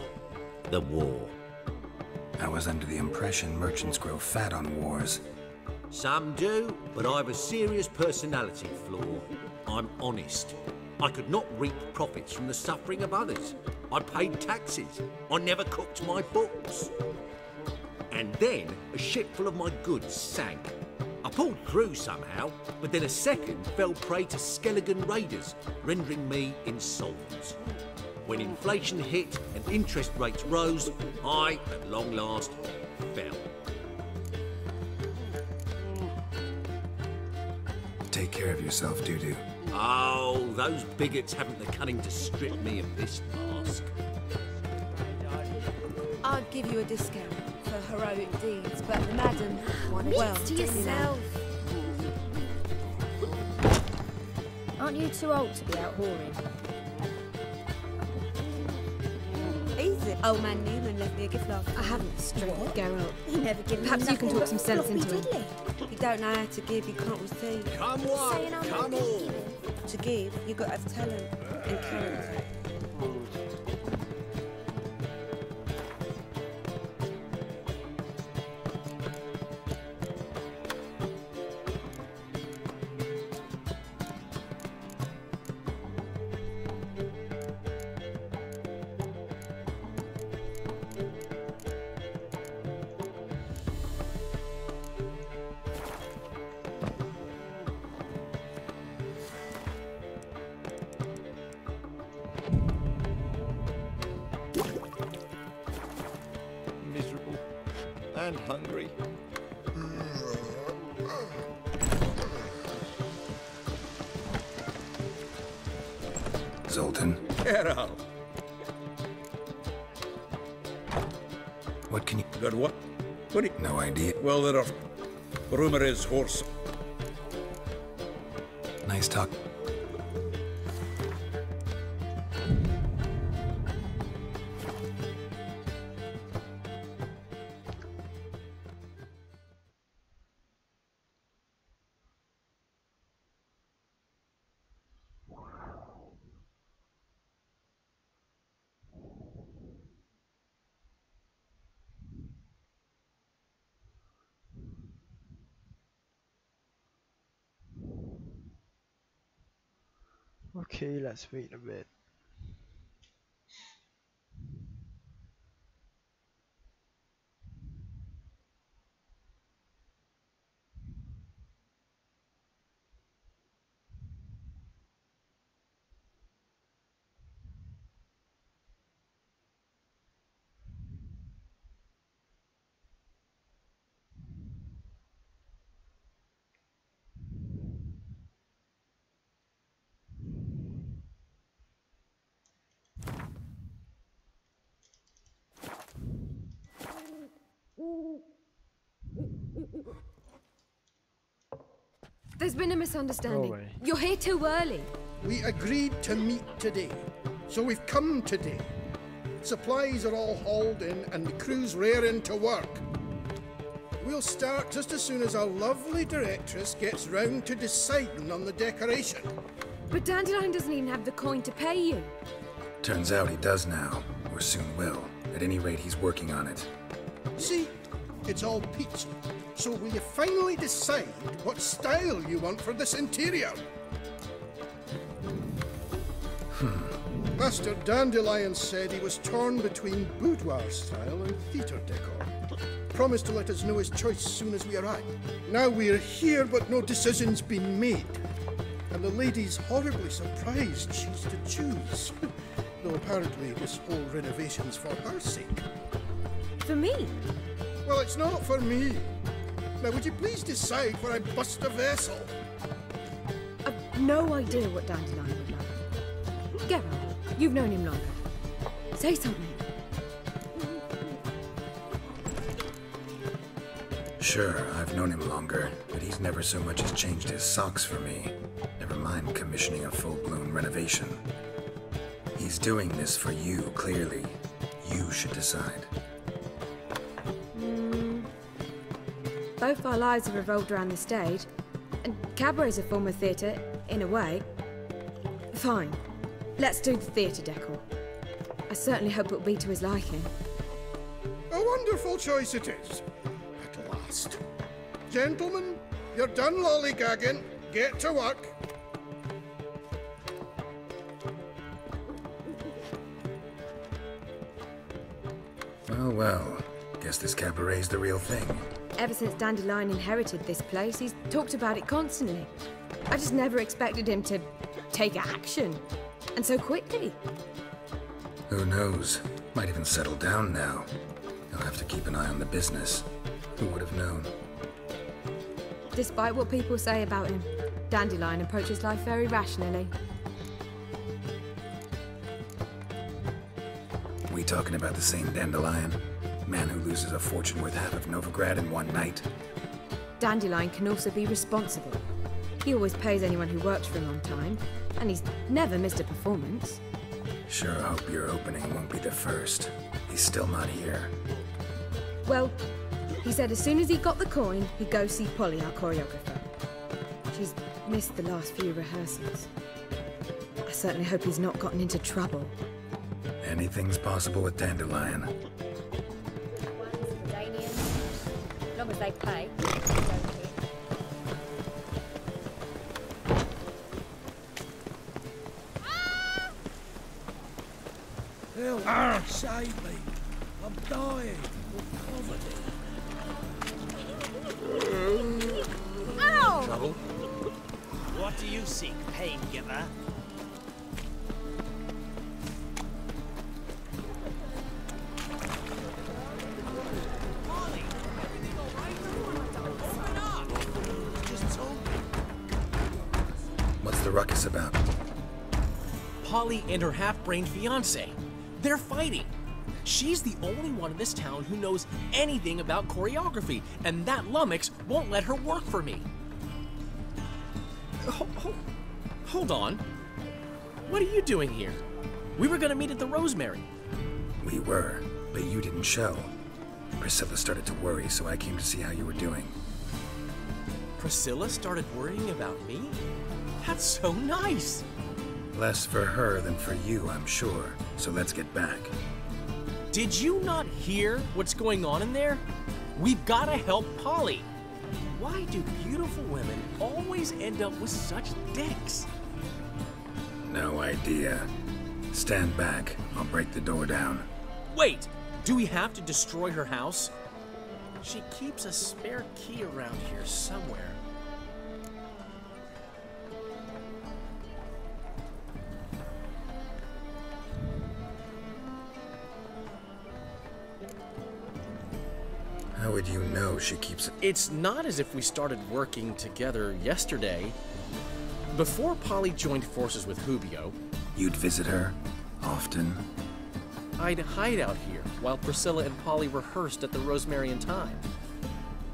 The war. I was under the impression merchants grow fat on wars. Some do, but I've a serious personality flaw. I'm honest. I could not reap profits from the suffering of others. I paid taxes. I never cooked my books. And then a ship full of my goods sank. I pulled through somehow, but then a second fell prey to Skelligan raiders, rendering me insolvent. When inflation hit and interest rates rose, I, at long last, fell. Take care of yourself, Dudu. Oh, those bigots haven't the cunning to strip me of this mask. I'd give you a discount for heroic deeds, but the madam wanted Well, well to you know. yourself. Aren't you too old to be out whoring? Easy. Old man Newman left me a gift last. I haven't straight to go up. He never given me Perhaps you can nothing talk some but sense floppy into him. diddly. You don't know how to give, you can't receive. Come Saying on, I'm come not good at on. giving. To give, you got to have talent and character. and hungry. Zoltan, Geralt. what can you... Got what? What do you... No idea. Well, there are... Rumor is horse... Nice talk. Okay, let's wait a bit. There's been a misunderstanding. Go away. You're here too early. We agreed to meet today, so we've come today. Supplies are all hauled in and the crew's raring to work. We'll start just as soon as our lovely directress gets round to deciding on the decoration. But Dandelion doesn't even have the coin to pay you. Turns out he does now, or soon will. At any rate, he's working on it. See, it's all peachy. So will you finally decide what style you want for this interior? Master Dandelion said he was torn between boudoir style and theatre decor. Promised to let us know his choice as soon as we arrive. Now we're here, but no decision's been made. And the lady's horribly surprised she's to choose. Though apparently this whole renovation's for her sake. For me? Well, it's not for me. Now, would you please decide before I bust a vessel? I've no idea what Dandelion would like. Geralt, you've known him longer. Say something. Sure, I've known him longer, but he's never so much as changed his socks for me. Never mind commissioning a full-blown renovation. He's doing this for you, clearly. You should decide. Both our lives have revolved around the stage, and cabaret's a form of theatre, in a way. Fine. Let's do the theatre decor. I certainly hope it'll be to his liking. A wonderful choice it is. At last. Gentlemen, you're done lollygagging. Get to work. Well, well. Guess this cabaret's the real thing. Ever since Dandelion inherited this place, he's talked about it constantly. I just never expected him to take action. And so quickly. Who knows? Might even settle down now. He'll have to keep an eye on the business. Who would have known? Despite what people say about him, Dandelion approaches life very rationally. We talking about the same Dandelion? Man who loses a fortune worth half of Novigrad in one night? Dandelion can also be responsible. He always pays anyone who works for him on time, and he's never missed a performance. Sure hope your opening won't be the first. He's still not here. Well, he said as soon as he got the coin, he'd go see Polly, our choreographer. She's missed the last few rehearsals. I certainly hope he's not gotten into trouble. Anything's possible with Dandelion. As long as they pay. Help! Save me! I'm dying of poverty. Ow! Trouble? What do you seek, pain giver? ruckus about? Polly and her half-brained fiancé. They're fighting. She's the only one in this town who knows anything about choreography, and that lummox won't let her work for me. Hold on. What are you doing here? We were gonna meet at the Rosemary. We were, but you didn't show. Priscilla started to worry, so I came to see how you were doing. Priscilla started worrying about me? That's so nice. Less for her than for you, I'm sure. So let's get back. Did you not hear what's going on in there? We've gotta help Polly. Why do beautiful women always end up with such dicks? No idea. Stand back. I'll break the door down. Wait! Do we have to destroy her house? She keeps a spare key around here somewhere. How would you know she keeps it? It's not as if we started working together yesterday. Before Polly joined forces with Hubio, You'd visit her? Often? I'd hide out here while Priscilla and Polly rehearsed at the Rosemary and Thyme.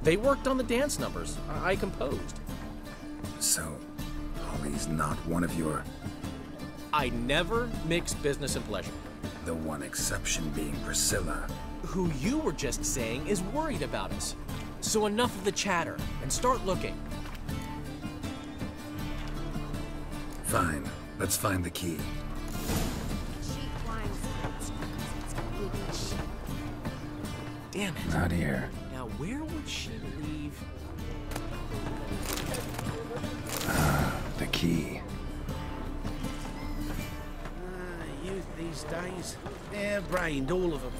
They worked on the dance numbers I composed. So, Polly's not one of your... I never mix business and pleasure. The one exception being Priscilla. Who you were just saying is worried about us. So enough of the chatter, and start looking. Fine. Let's find the key. Damn it. Not here. Now where would she leave? The key. Youth these days, hair-brained, all of them.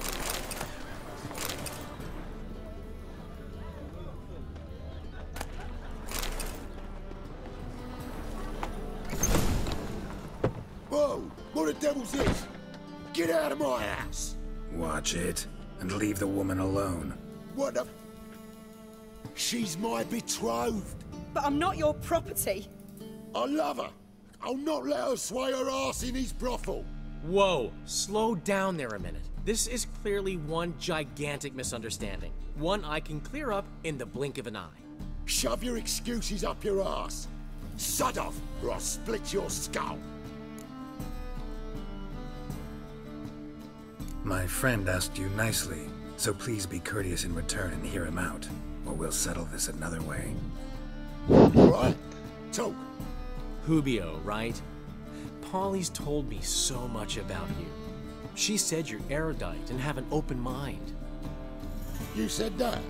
Whoa! What the devil's this? Get out of my house! Watch it, and leave the woman alone. What the... She's my betrothed. But I'm not your property. I love her. I'll not let her sway her ass in his brothel. Whoa, slow down there a minute. This is clearly one gigantic misunderstanding. One I can clear up in the blink of an eye. Shove your excuses up your ass. Sod off, or I'll split your skull. My friend asked you nicely, so please be courteous in return and hear him out, or we'll settle this another way. Right? Talk. Hubio, right? Polly's told me so much about you. She said you're erudite and have an open mind. You said that?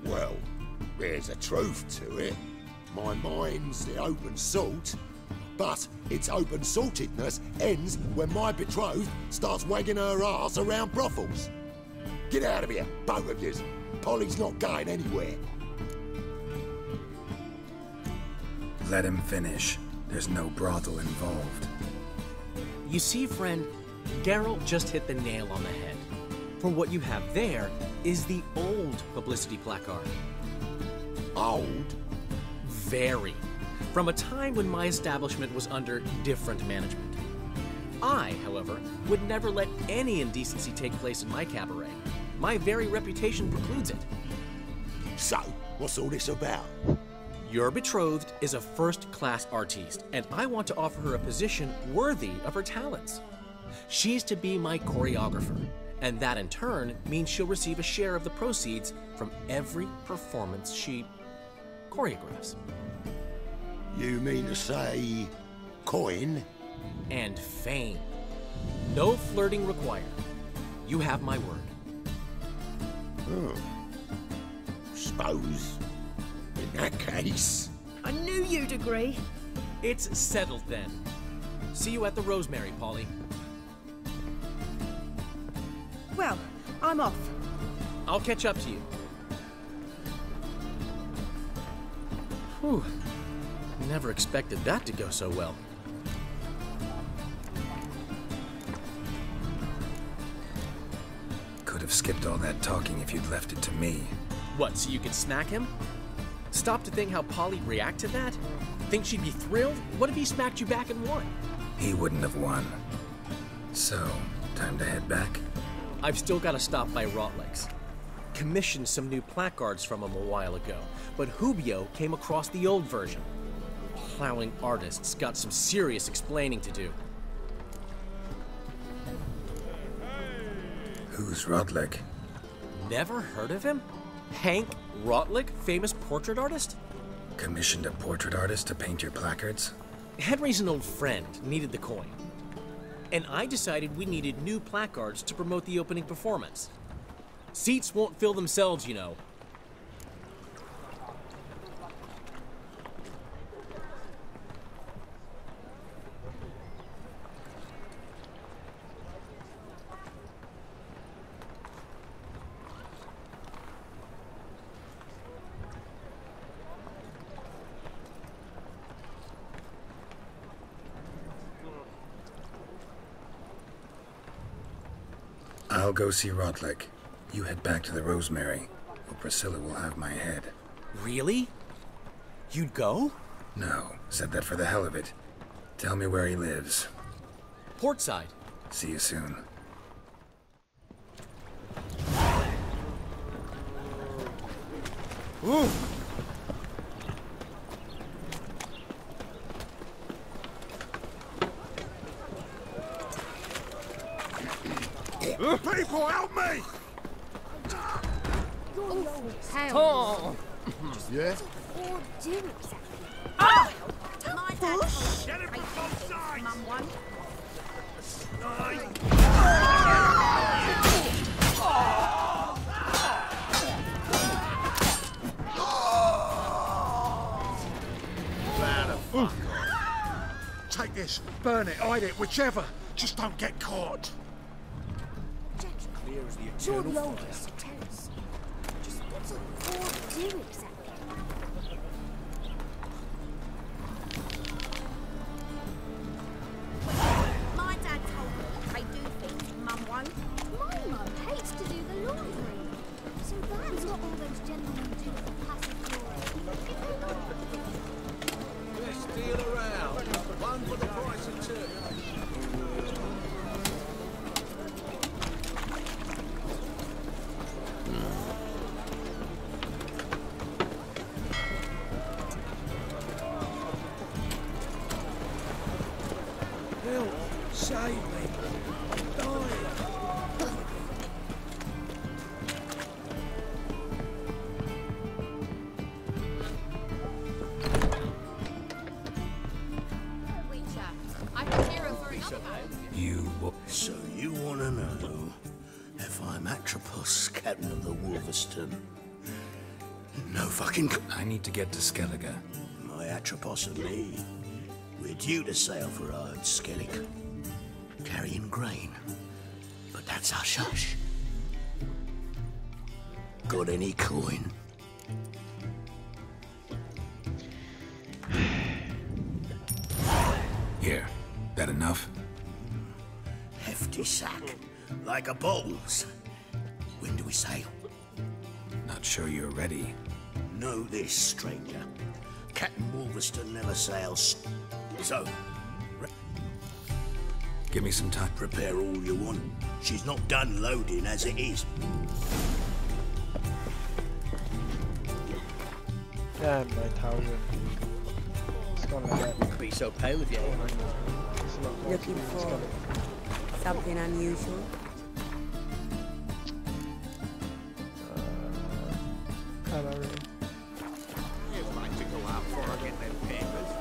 Well, there's a truth to it. My mind's the open salt, but its open saltedness ends when my betrothed starts wagging her ass around brothels. Get out of here, both of yous. Polly's not going anywhere. Let him finish. There's no brothel involved. You see, friend, Geralt just hit the nail on the head. For what you have there is the old publicity placard. Old? Very. From a time when my establishment was under different management. I, however, would never let any indecency take place in my cabaret. My very reputation precludes it. So, what's all this about? Your betrothed is a first-class artiste, and I want to offer her a position worthy of her talents. She's to be my choreographer, and that in turn means she'll receive a share of the proceeds from every performance she choreographs. You mean to say... coin? And fame. No flirting required. You have my word. Oh. Suppose... in that case... I knew you'd agree. It's settled then. See you at the Rosemary, Polly. Well, I'm off. I'll catch up to you. Whew. Never expected that to go so well. Could have skipped all that talking if you'd left it to me. What, so you could smack him? Stop to think how Polly'd react to that? Think she'd be thrilled? What if he smacked you back and won? He wouldn't have won. So, time to head back? I've still got to stop by Rotlick's. Commissioned some new placards from him a while ago, but Hubio came across the old version. Plowing artists got some serious explaining to do. Who's Rotlick? Never heard of him? Hank Rotlick, famous portrait artist? Commissioned a portrait artist to paint your placards? Henry's an old friend, needed the coin. And I decided we needed new placards to promote the opening performance. Seats won't fill themselves, you know. I'll go see Rotlick. You head back to the Rosemary, or Priscilla will have my head. Really? You'd go? No, said that for the hell of it. Tell me where he lives. Portside. See you soon. Ooh. People, help me! Oh, Yeah? Ah! Push! Get him from both sides! Mum one. Take this, burn it, hide it, whichever. Just don't get caught. Clear as the You're eternal the fire. oldest, so tell us. Just what's a Ford do exactly? My dad told me they do things, Mum one. My mum hates to do the laundry. So that's what all those gentlemen do at the Passive Best deal around. One for the price of two. Help! Save me! I'm dying! So you want to know if I'm Atropos, captain of the Wolverston? No fucking... I need to get to Skellige. My Atropos and me, we're due to sail for Ard Skellig, carrying grain. But that's hush-hush. Got any coin? Here, that enough? Hefty sack, like a bull's. When do we sail? Not sure you're ready. Know this, stranger. Captain Wolverston never sails. So, give me some time. Prepare all you want. She's not done loading as it is. Damn, 9,000. It's gone like that. Be so pale if you ain't. Looking for something unusual? Kinda really. You'd like to go out before I get them papers.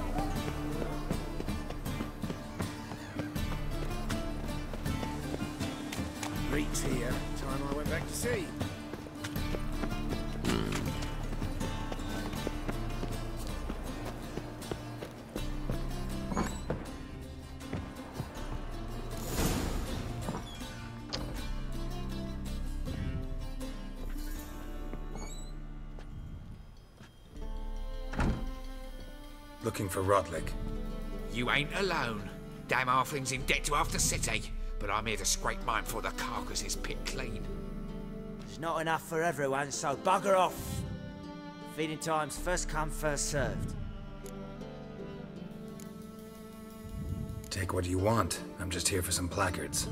Reed's here. Time I went back to sea. Looking for Rotlick. You ain't alone. Damn halfling's in debt to half the city, but I'm here to scrape mine before the carcass is picked clean. It's not enough for everyone, so bugger off. Feeding time's first come, first served. Take what you want. I'm just here for some placards.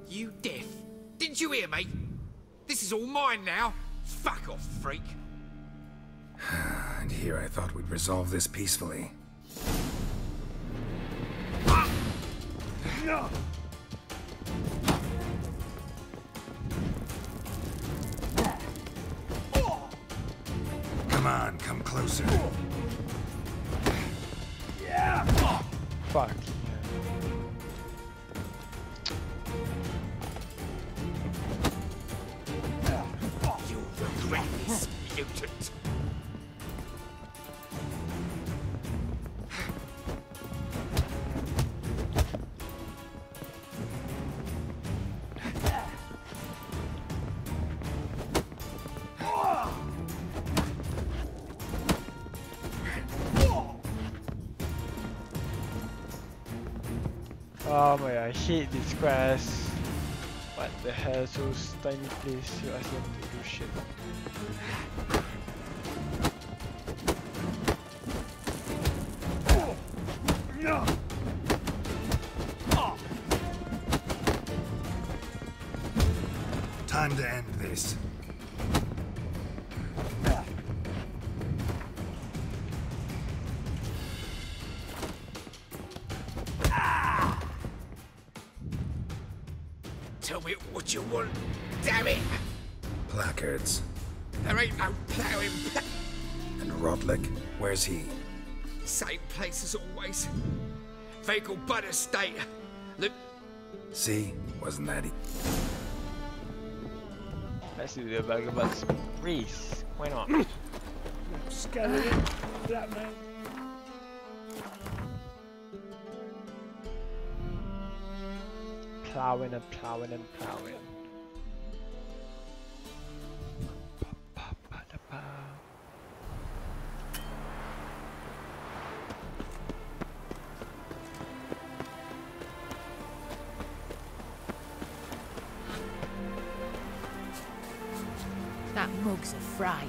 You deaf? Didn't you hear me? This is all mine now. Fuck off, freak. And here I thought we'd resolve this peacefully. No. Come on, come closer. Yeah. Fuck. You'll regret this, mutant. Oh my, I hate this quest. What the hell, so tiny place, you ask them to do shit. Time to end this. Tell me what you want, damn it! Placards. There ain't no ploughing. And Rodlick, where's he? Same place as always. Vehicle Bud Estate. Look. See? Wasn't that Let's do the Vagabond's race. Why not? Skeleton, that man. Plowing and plowing and plowing. That mug's a fright.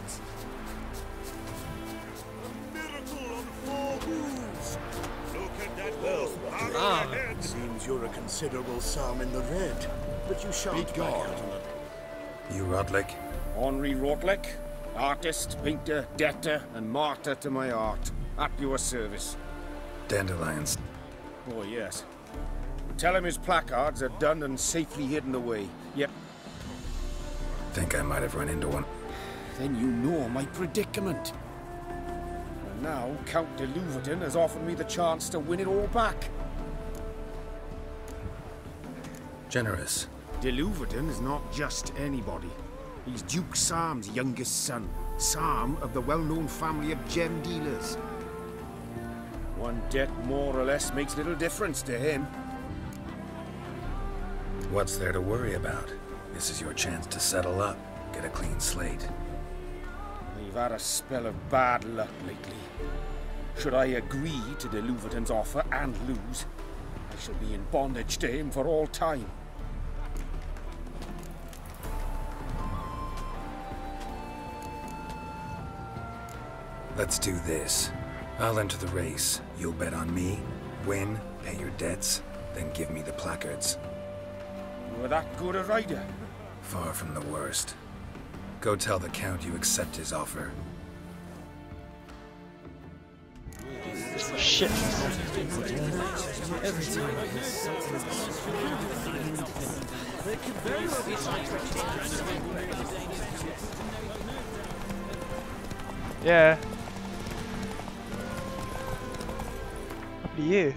Seems you're a considerable psalm in the red, but you shan't back out on it. You Rodlick? Henri Rodlick, artist, painter, debtor, and martyr to my art. At your service. Dandelions. Oh, yes. Tell him his placards are done and safely hidden away. Yep. Think I might have run into one. Then you know my predicament. And now Count de Louverton has offered me the chance to win it all back. Generous. De Louverton is not just anybody. He's Duke Sam's youngest son. Sam of the well-known family of gem dealers. One debt more or less makes little difference to him. What's there to worry about? This is your chance to settle up, get a clean slate. We've had a spell of bad luck lately. Should I agree to de Louverton's offer and lose, I shall be in bondage to him for all time. Let's do this. I'll enter the race. You'll bet on me, win, pay your debts, then give me the placards. You were that good a rider? Far from the worst. Go tell the Count you accept his offer. Shit. Yeah. Up to you.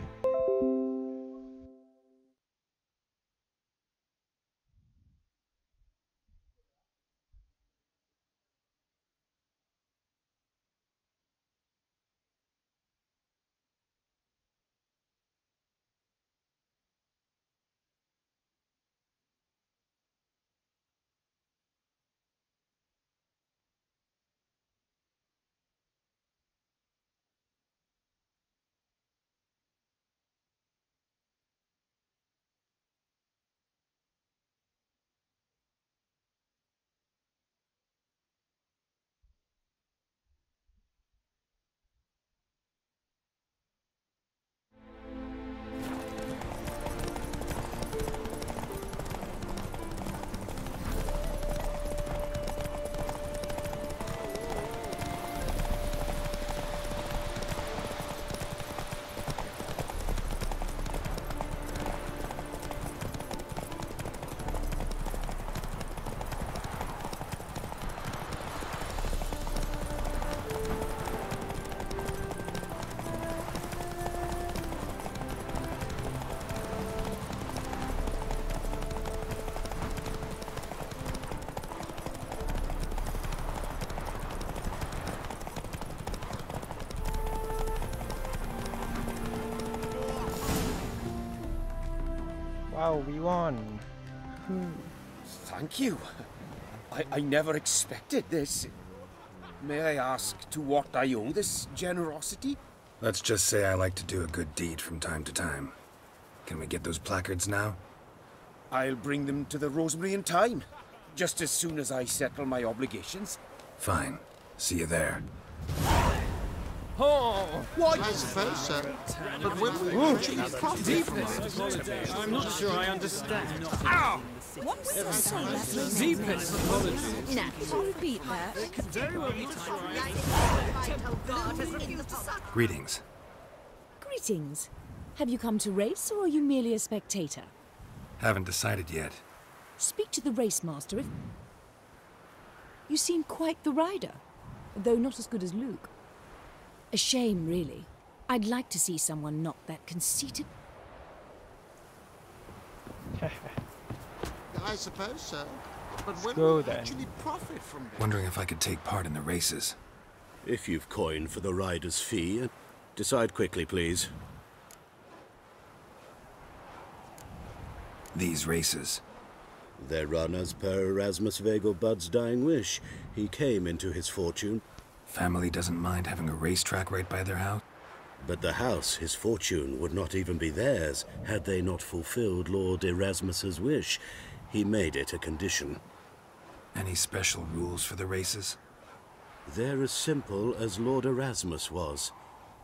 Wow, we won. Thank you. I never expected this. May I ask to what I owe this generosity? Let's just say I like to do a good deed from time to time. Can we get those placards now? I'll bring them to the Rosemary in time, just as soon as I settle my obligations. Fine. See you there. Oh, why? I suppose so. But when we actually profit from it, I'm not sure I understand. Ow! What was that saying? Deepest apologies. Nah, can you repeat that? Greetings. Greetings. Have you come to race, or are you merely a spectator? Haven't decided yet. Speak to the race master if... You seem quite the rider, though not as good as Luke. A shame, really. I'd like to see someone not that conceited. I suppose so. But when go we then. actually profit from it? Wondering if I could take part in the races. If you've coined for the rider's fee, decide quickly, please. These races. They're run as per Erasmus Vegelbud's dying wish. He came into his fortune. Family doesn't mind having a racetrack right by their house? But the house, his fortune, would not even be theirs had they not fulfilled Lord Erasmus's wish. He made it a condition. Any special rules for the races? They're as simple as Lord Erasmus was.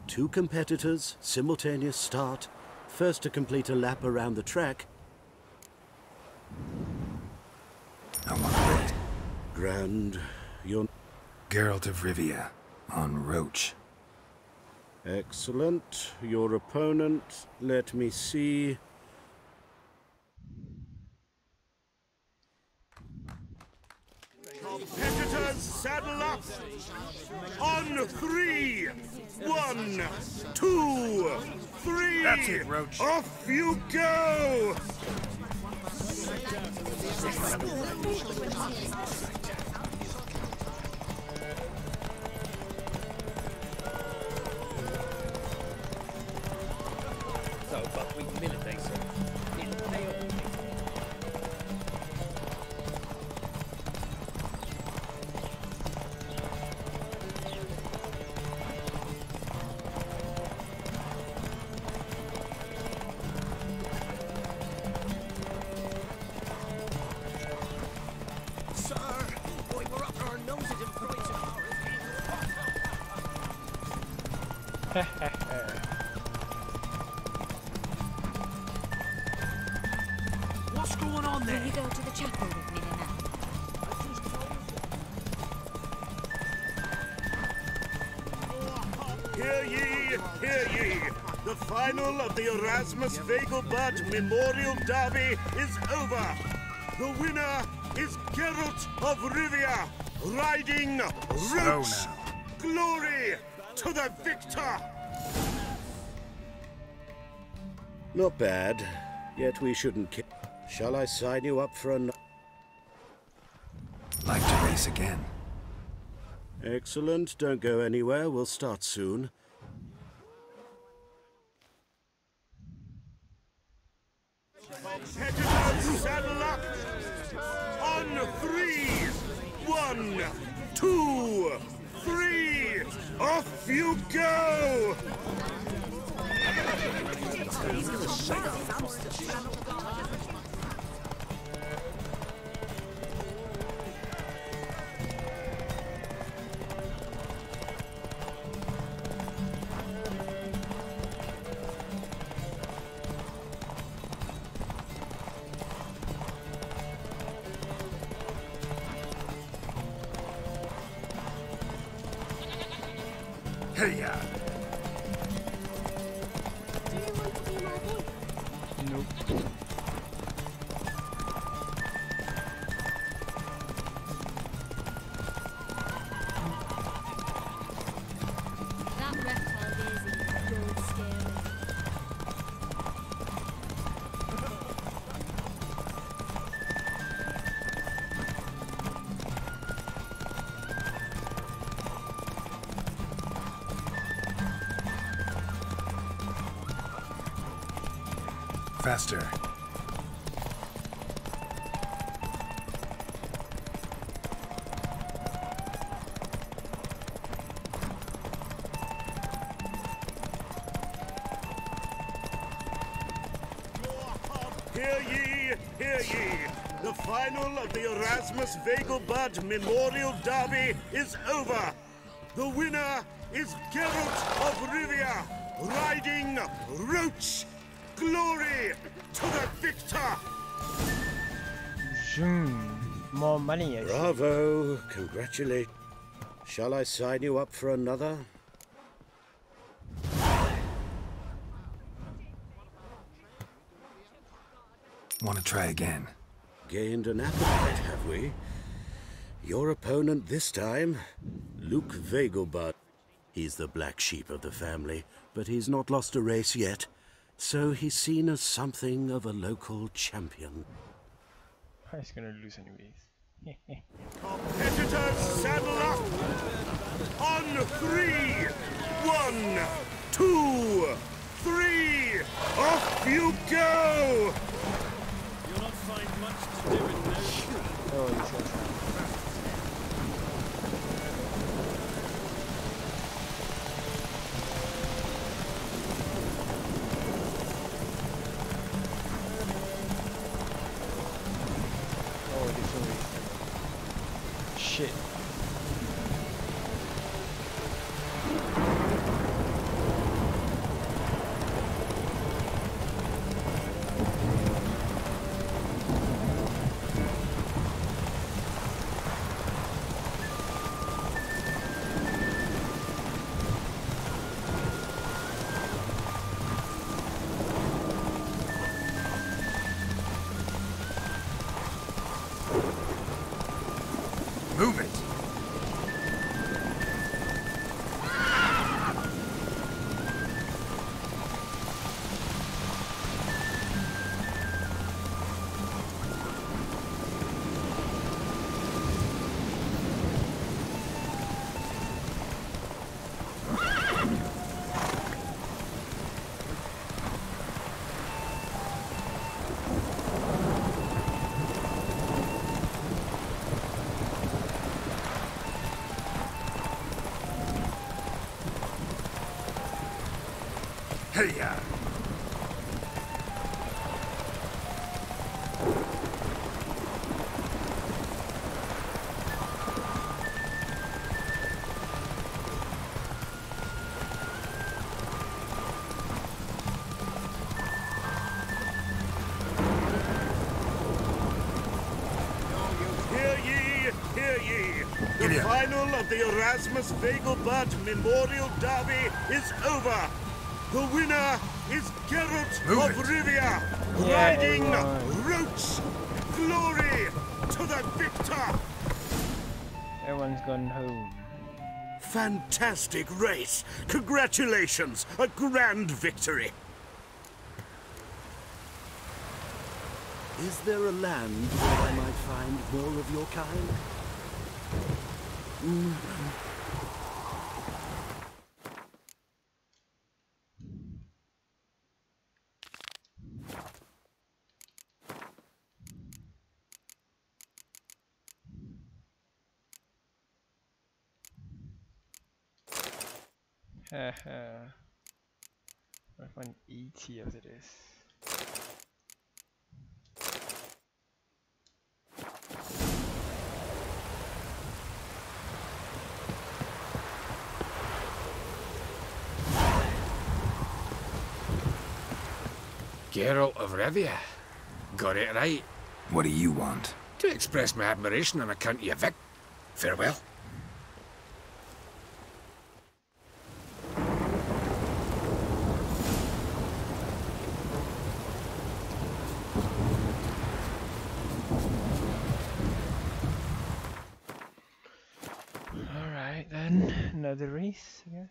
2 competitors, simultaneous start, first to complete a lap around the track. I want to race. Grand, you're... Geralt of Rivia, on Roach. Excellent. Your opponent, let me see... Competitors, saddle up! On 3! 1, 2, 3! That's it, Roach. Off you go! So, buckwheat millet, they say. It'll pay off. What's going on there? Will you go to the chapel with me now? Hear ye, hear ye! The final of the Erasmus Vegelbud Memorial Derby is over! The winner is Geralt of Rivia, riding Roach! Glory to the victor! Not bad, yet we shouldn't ki- Shall I sign you up for an... Like to race again. Excellent, don't go anywhere, we'll start soon. Competitors, saddle up! On 3! 1, 2, 3! Off you go! Hey-ya! Nope. That reptile is good scary. Faster. Hear ye, hear ye. The final of the Erasmus Vegelbud Memorial Derby is over. The winner is Geralt of Rivia, riding Roach. Glory to the victor! More money, I see. Bravo, congratulate. Shall I sign you up for another? Want to try again? Gained an appetite, have we? Your opponent this time, Luke Vegelbud. He's the black sheep of the family, but he's not lost a race yet, so he's seen as something of a local champion. He's gonna lose anyways. Competitors, saddle up! On 3! 1, 2, 3! Off you go! You'll not find much to do in there. Oh, he's got shit. Move it! Hey-ya! Hear ye, hear ye. The final of the Erasmus Vegelbud Memorial Derby is over. The winner is Geralt of Rivia, riding Roach. Glory to the victor! Everyone's gone home. Fantastic race! Congratulations! A grand victory! Is there a land where I might find more of your kind? I find ET after this. Geralt of Rivia. Got it right. What do you want? To express my admiration on account of your Vic. Farewell. Alright then, another race, I guess.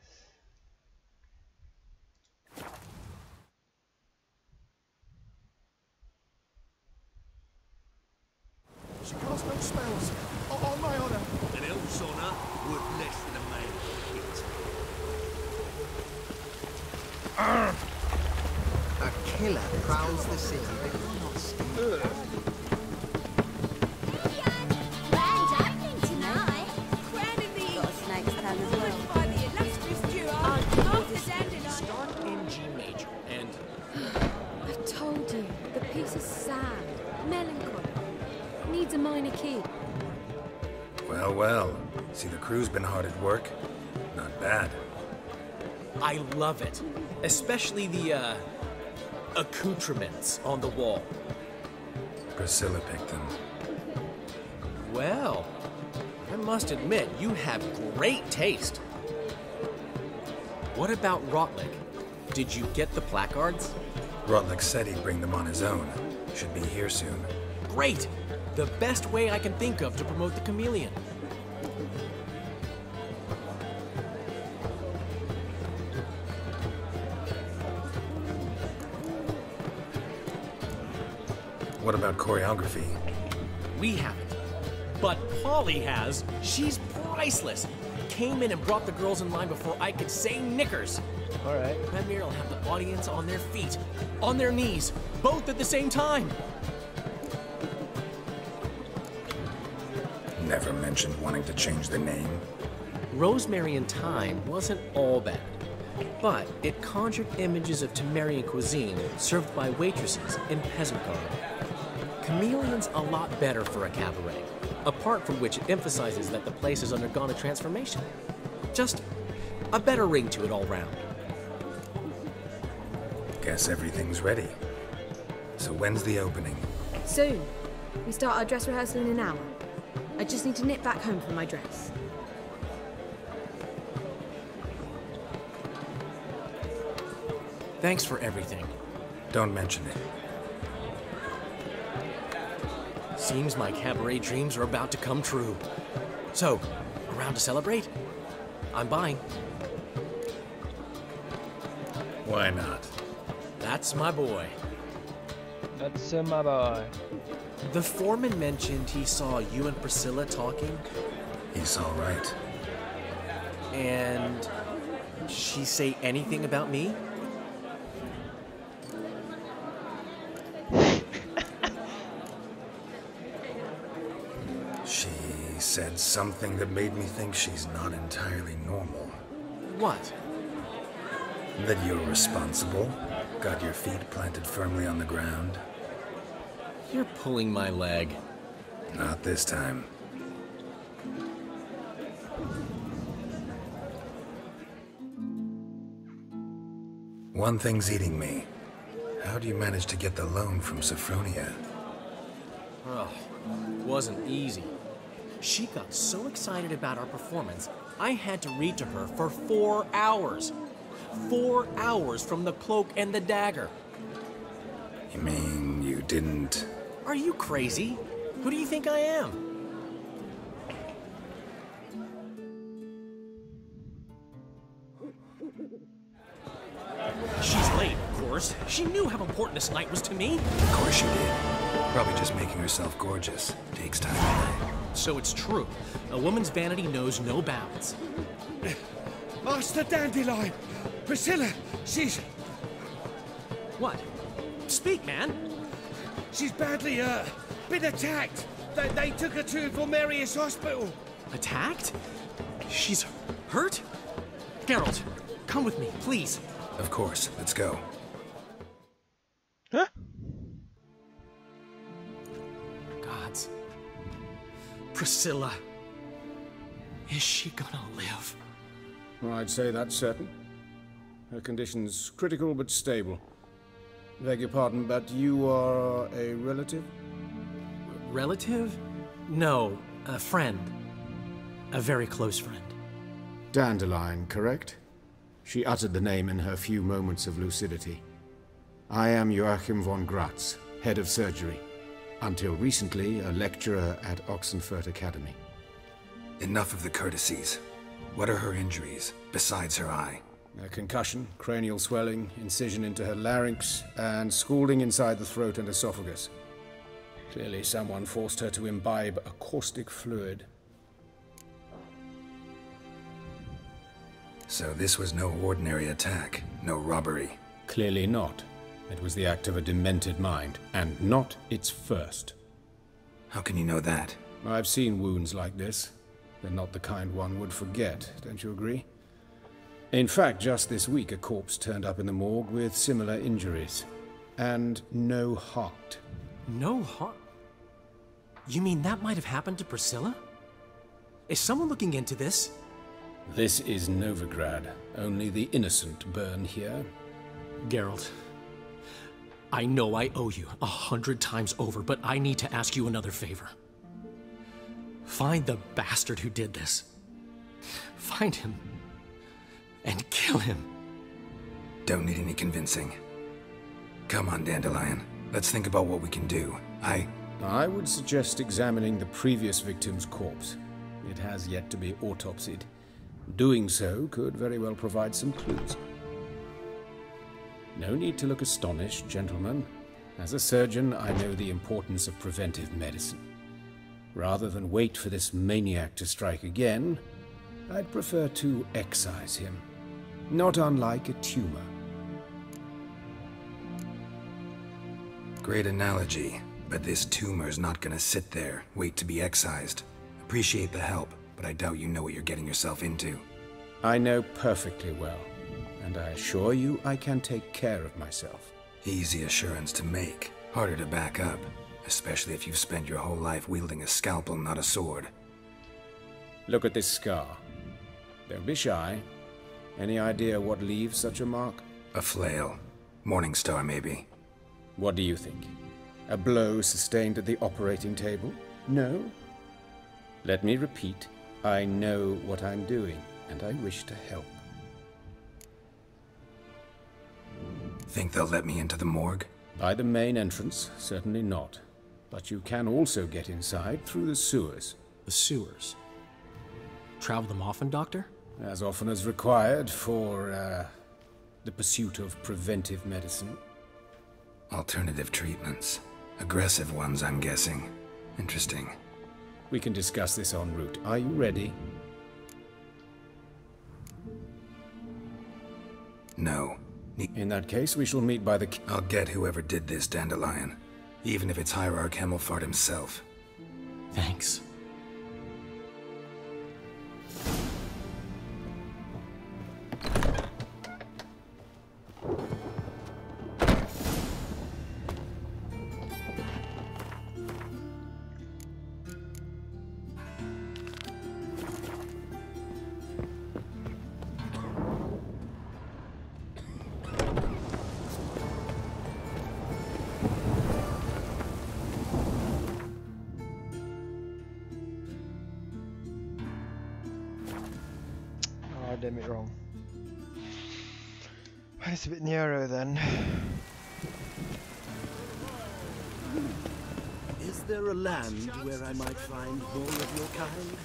She casts no spells. On my honour. An elf's honour worth less than a man's shit. A killer prowls the city, but you're not scared. Grand opening tonight. Got a snake's tongue as well. By the illustrious duo, Start in G major and... I told you, the place is sad, melancholy. Needs a minor key. Well, well. See, the crew's been hard at work. Not bad. I love it. Especially the, accoutrements on the wall. Priscilla picked them. Well, I must admit, you have great taste. What about Rotlick? Did you get the placards? Rotlick said he'd bring them on his own. Should be here soon. Great! The best way I can think of to promote the chameleon. What about choreography? We haven't. But Polly has. She's priceless. Came in and brought the girls in line before I could say knickers. All right. Premier will have the audience on their feet, on their knees, both at the same time. Never mentioned wanting to change the name. Rosemary and Thyme wasn't all bad, but it conjured images of Temerian cuisine served by waitresses in peasant garb. Chameleon's a lot better for a cabaret, apart from which it emphasizes that the place has undergone a transformation. Just a better ring to it all round. Guess everything's ready. So when's the opening? Soon. We start our dress rehearsal in an hour. I just need to nip back home for my dress. Thanks for everything. Don't mention it. Seems my cabaret dreams are about to come true. So, around to celebrate? I'm buying. Why not? That's my boy. That's my boy. The foreman mentioned he saw you and Priscilla talking. He's all right. And she say anything about me? She said something that made me think she's not entirely normal. What? That you're responsible, got your feet planted firmly on the ground. You're pulling my leg. Not this time. One thing's eating me. How do you manage to get the loan from Sophronia? Oh, wasn't easy. She got so excited about our performance, I had to read to her for 4 hours. 4 hours from the Cloak and the Dagger. You mean you didn't... Are you crazy? Who do you think I am? She's late, of course. She knew how important this night was to me. Of course she did. Probably just making herself gorgeous. Takes time. So it's true. A woman's vanity knows no bounds. Master Dandelion! Priscilla, she's... What? Speak, man. She's badly, been attacked. They took her to Vulmerius Hospital. Attacked? She's hurt? Geralt, come with me, please. Of course. Let's go. Huh? Gods. Priscilla. Is she gonna live? I'd say that's certain. Her condition's critical but stable. Beg your pardon, but you are a relative? Relative? No, a friend. A very close friend. Dandelion, correct? She uttered the name in her few moments of lucidity. I am Joachim von Gratz, head of surgery. Until recently, a lecturer at Oxenfurt Academy. Enough of the courtesies. What are her injuries, besides her eye? A concussion, cranial swelling, incision into her larynx, and scalding inside the throat and esophagus. Clearly someone forced her to imbibe a caustic fluid. So this was no ordinary attack, no robbery. Clearly not. It was the act of a demented mind, and not its first. How can you know that? I've seen wounds like this. They're not the kind one would forget, don't you agree? In fact, just this week, a corpse turned up in the morgue with similar injuries. And no heart. No heart? You mean that might have happened to Priscilla? Is someone looking into this? This is Novigrad. Only the innocent burn here. Geralt, I know I owe you 100 times over, but I need to ask you another favor. Find the bastard who did this. Find him and kill him. Don't need any convincing. Come on, Dandelion. Let's think about what we can do. I would suggest examining the previous victim's corpse. It has yet to be autopsied. Doing so could very well provide some clues. No need to look astonished, gentlemen. As a surgeon, I know the importance of preventive medicine. Rather than wait for this maniac to strike again, I'd prefer to excise him. Not unlike a tumor. Great analogy, but this tumor's not gonna sit there, wait to be excised. Appreciate the help, but I doubt you know what you're getting yourself into. I know perfectly well, and I assure you I can take care of myself. Easy assurance to make, harder to back up, especially if you've spent your whole life wielding a scalpel, not a sword. Look at this scar. Don't be shy. Any idea what leaves such a mark? A flail. Morningstar, maybe. What do you think? A blow sustained at the operating table? No? Let me repeat. I know what I'm doing, and I wish to help. Think they'll let me into the morgue? By the main entrance, certainly not. But you can also get inside through the sewers. The sewers? Travel them often, Doctor? As often as required for, the pursuit of preventive medicine. Alternative treatments. Aggressive ones, I'm guessing. Interesting. We can discuss this en route. Are you ready? No. In that case, we shall meet by the... I'll get whoever did this, Dandelion. Even if it's Hierarch Hemmelfart himself. Thanks. Damn it wrong. It's a bit narrow then. Is there a land where I might find more of your kind?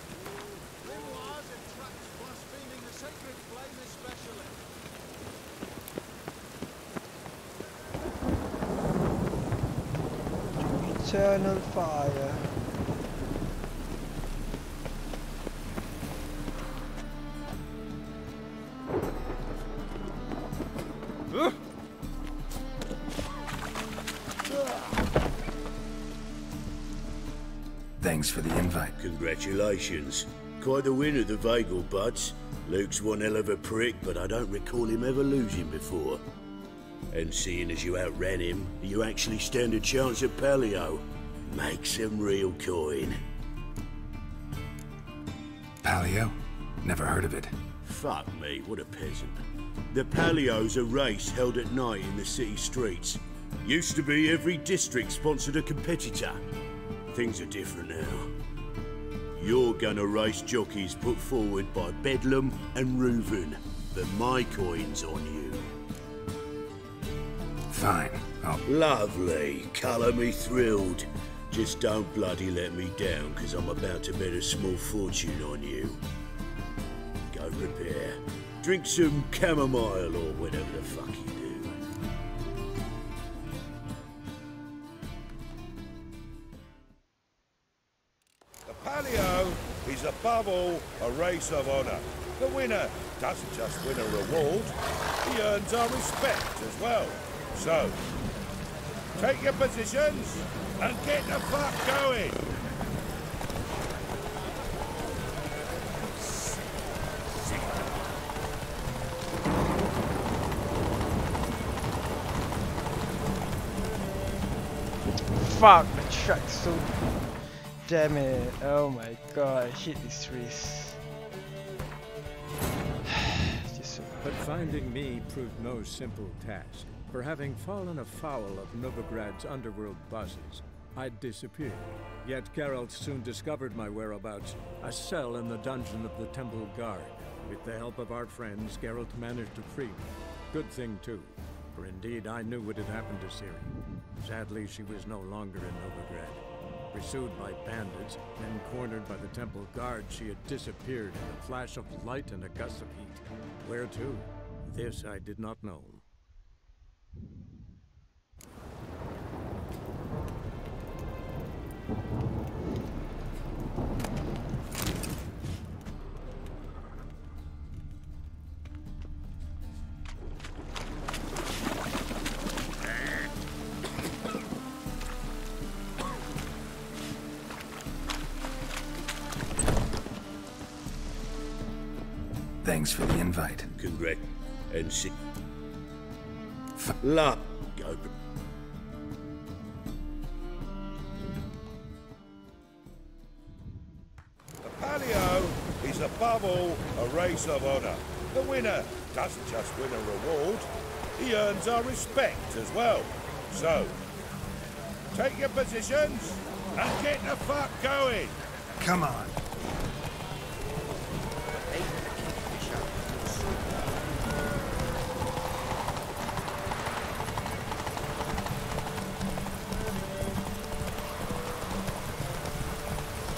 Eternal fire. Thanks for the invite. Congratulations. Quite the winner, the Vagal Buds. Luke's one hell of a prick, but I don't recall him ever losing before. And seeing as you outran him, you actually stand a chance at Paleo. Make some real coin. Paleo? Never heard of it. Fuck me, what a peasant. The Paleo's a race held at night in the city streets. Used to be every district sponsored a competitor. Things are different now. You're gonna race jockeys put forward by Bedlam and Reuven, but my coin's on you. Fine, Lovely, colour me thrilled. Just don't bloody let me down, because I'm about to bet a small fortune on you. Go prepare. Drink some chamomile or whatever the fuck you do. The Paleo is above all a race of honour. The winner doesn't just win a reward, he earns our respect as well. So, take your positions and get the fuck going! Fuck, the track's so... Damn it. Oh my god, I hate these trees. Just so... But finding me proved no simple task. For having fallen afoul of Novigrad's underworld bosses, I'd disappeared. Yet Geralt soon discovered my whereabouts, a cell in the dungeon of the Temple Guard. With the help of our friends, Geralt managed to free me. Good thing too, for indeed I knew what had happened to Ciri. Sadly, she was no longer in Novigrad. Pursued by bandits, then cornered by the Temple Guard, she had disappeared in a flash of light and a gust of heat. Where to? This I did not know. Thanks for the invite. Congrats. And see. La. Go. The Palio is above all a race of honor. The winner doesn't just win a reward, he earns our respect as well. So, take your positions and get the fuck going. Come on.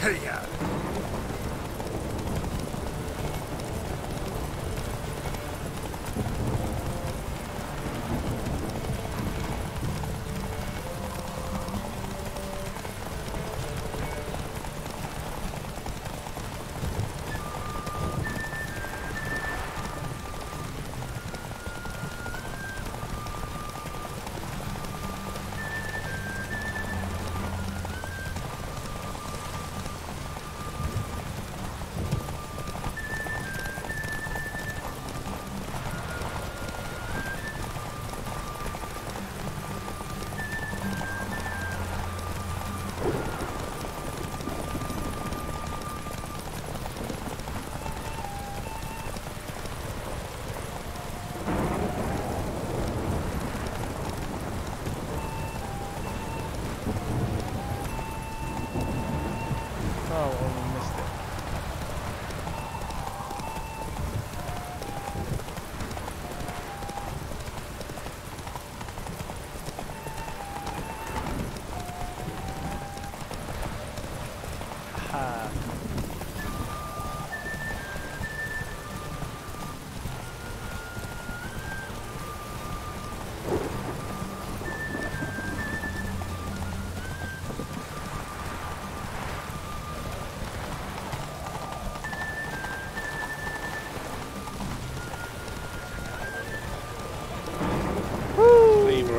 Hey-ya!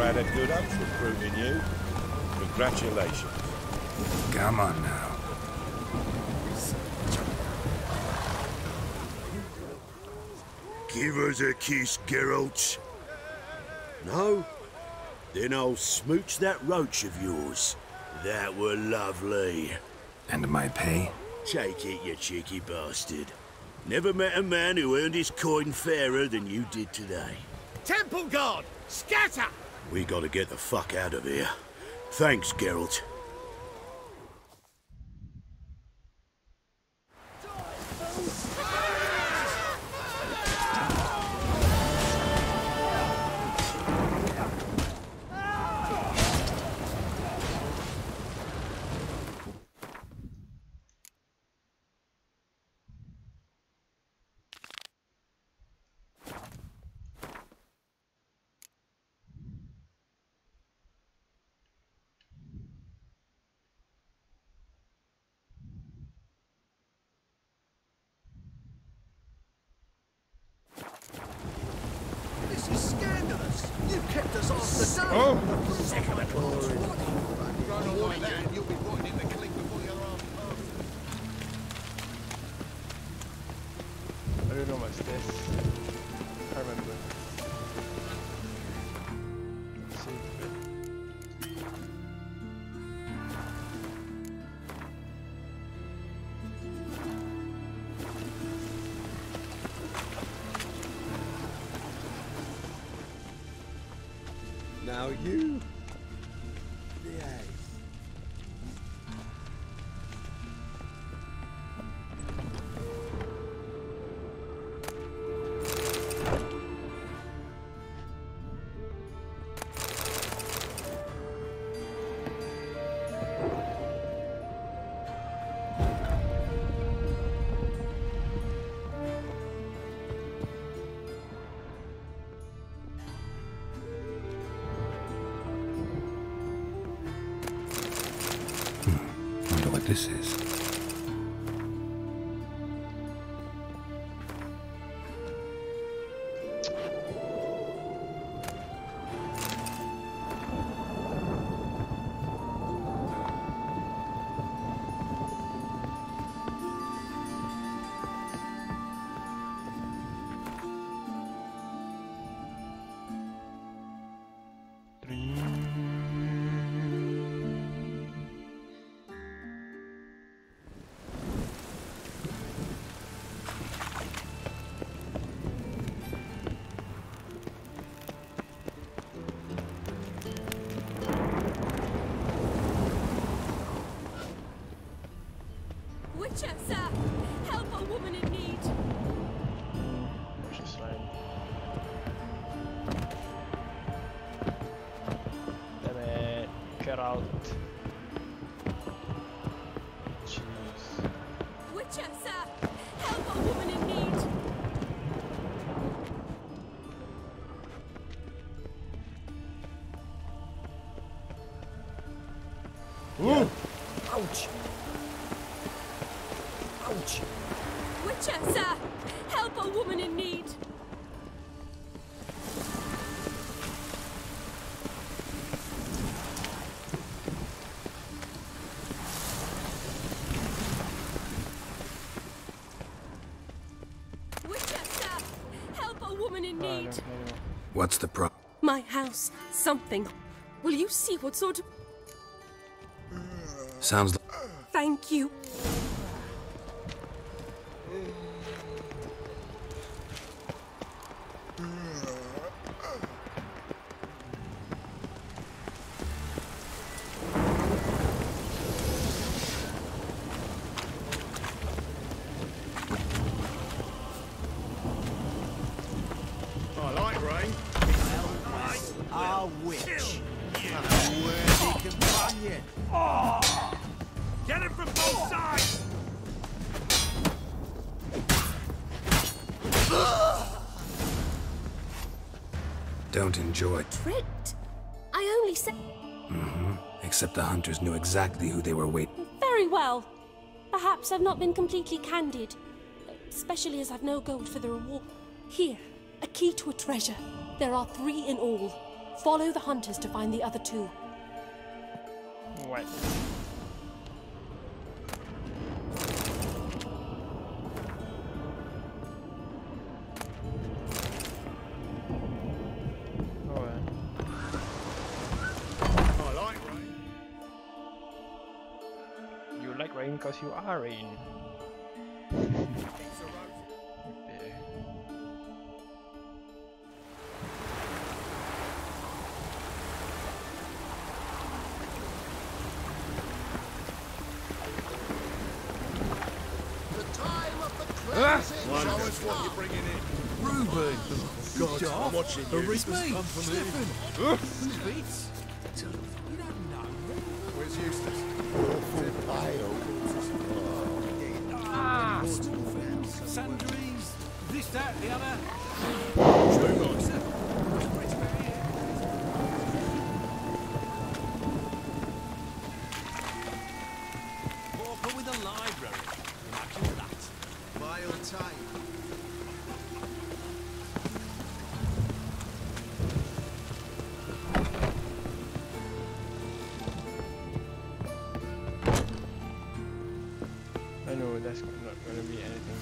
Had a good up recruiting you. Congratulations. Come on now. Give us a kiss, Geralt. No? Then I'll smooch that roach of yours. That were lovely. And my pay? Take it, you cheeky bastard. Never met a man who earned his coin fairer than you did today. Temple Guard! Scatter! We gotta get the fuck out of here. Thanks, Geralt. Kept us off the dome. Oh! Second of glory. Run away then, you'll be rotting in the clink before you're off. I don't know what's this. I remember. Let's see. Now you behave. Wonder what this is. Witcher, sir! Help a woman in need! Just right. Damn it. Get out. Jeez. Witcher, sir! Help a woman in need! Yeah. Ouch! Ouch! Witcher, sir! Help a woman in need! Witcher, sir! Help a woman in need! What's the problem? My house. Something. Will you see what sort of... Sounds like... Thank you. I like rain. A witch. A worthy companion. Get him from both sides! Don't enjoy. Tricked? I only said... Except the hunters knew exactly who they were waiting. Very well. Perhaps I've not been completely candid. Especially as I've no gold for the reward. Here, a key to a treasure. There are 3 in all. Follow the hunters to find the other 2. What? I like rain. You like rain because you are rain. Show us what you're bringing in. Reuben! God, I'm watching you. It's me, Stefan! Who's Beats? You don't know. Where's Eustace? Sundries, this, that, the other. Pauper with a library. Imagine that. Vile time. I know that's not gonna be anything.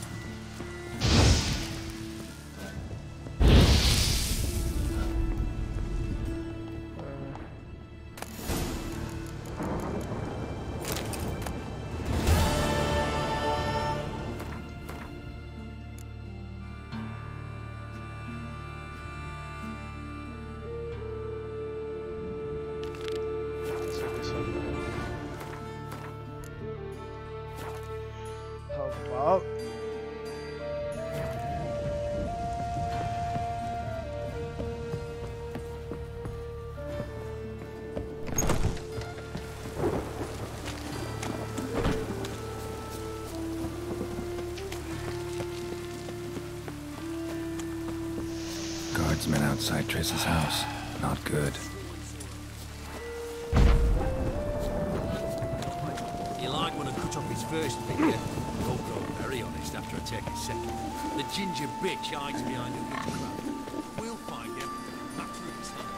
guardsmen outside Triss's house. Not good. You like when I cut off his first finger? Don't grow very honest after I take a second. The ginger bitch hides behind a witchcraft. We'll find him. Matter of time.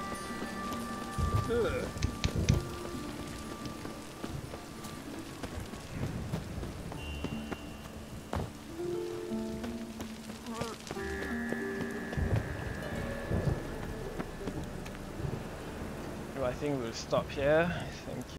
I think we'll stop here. Thank you.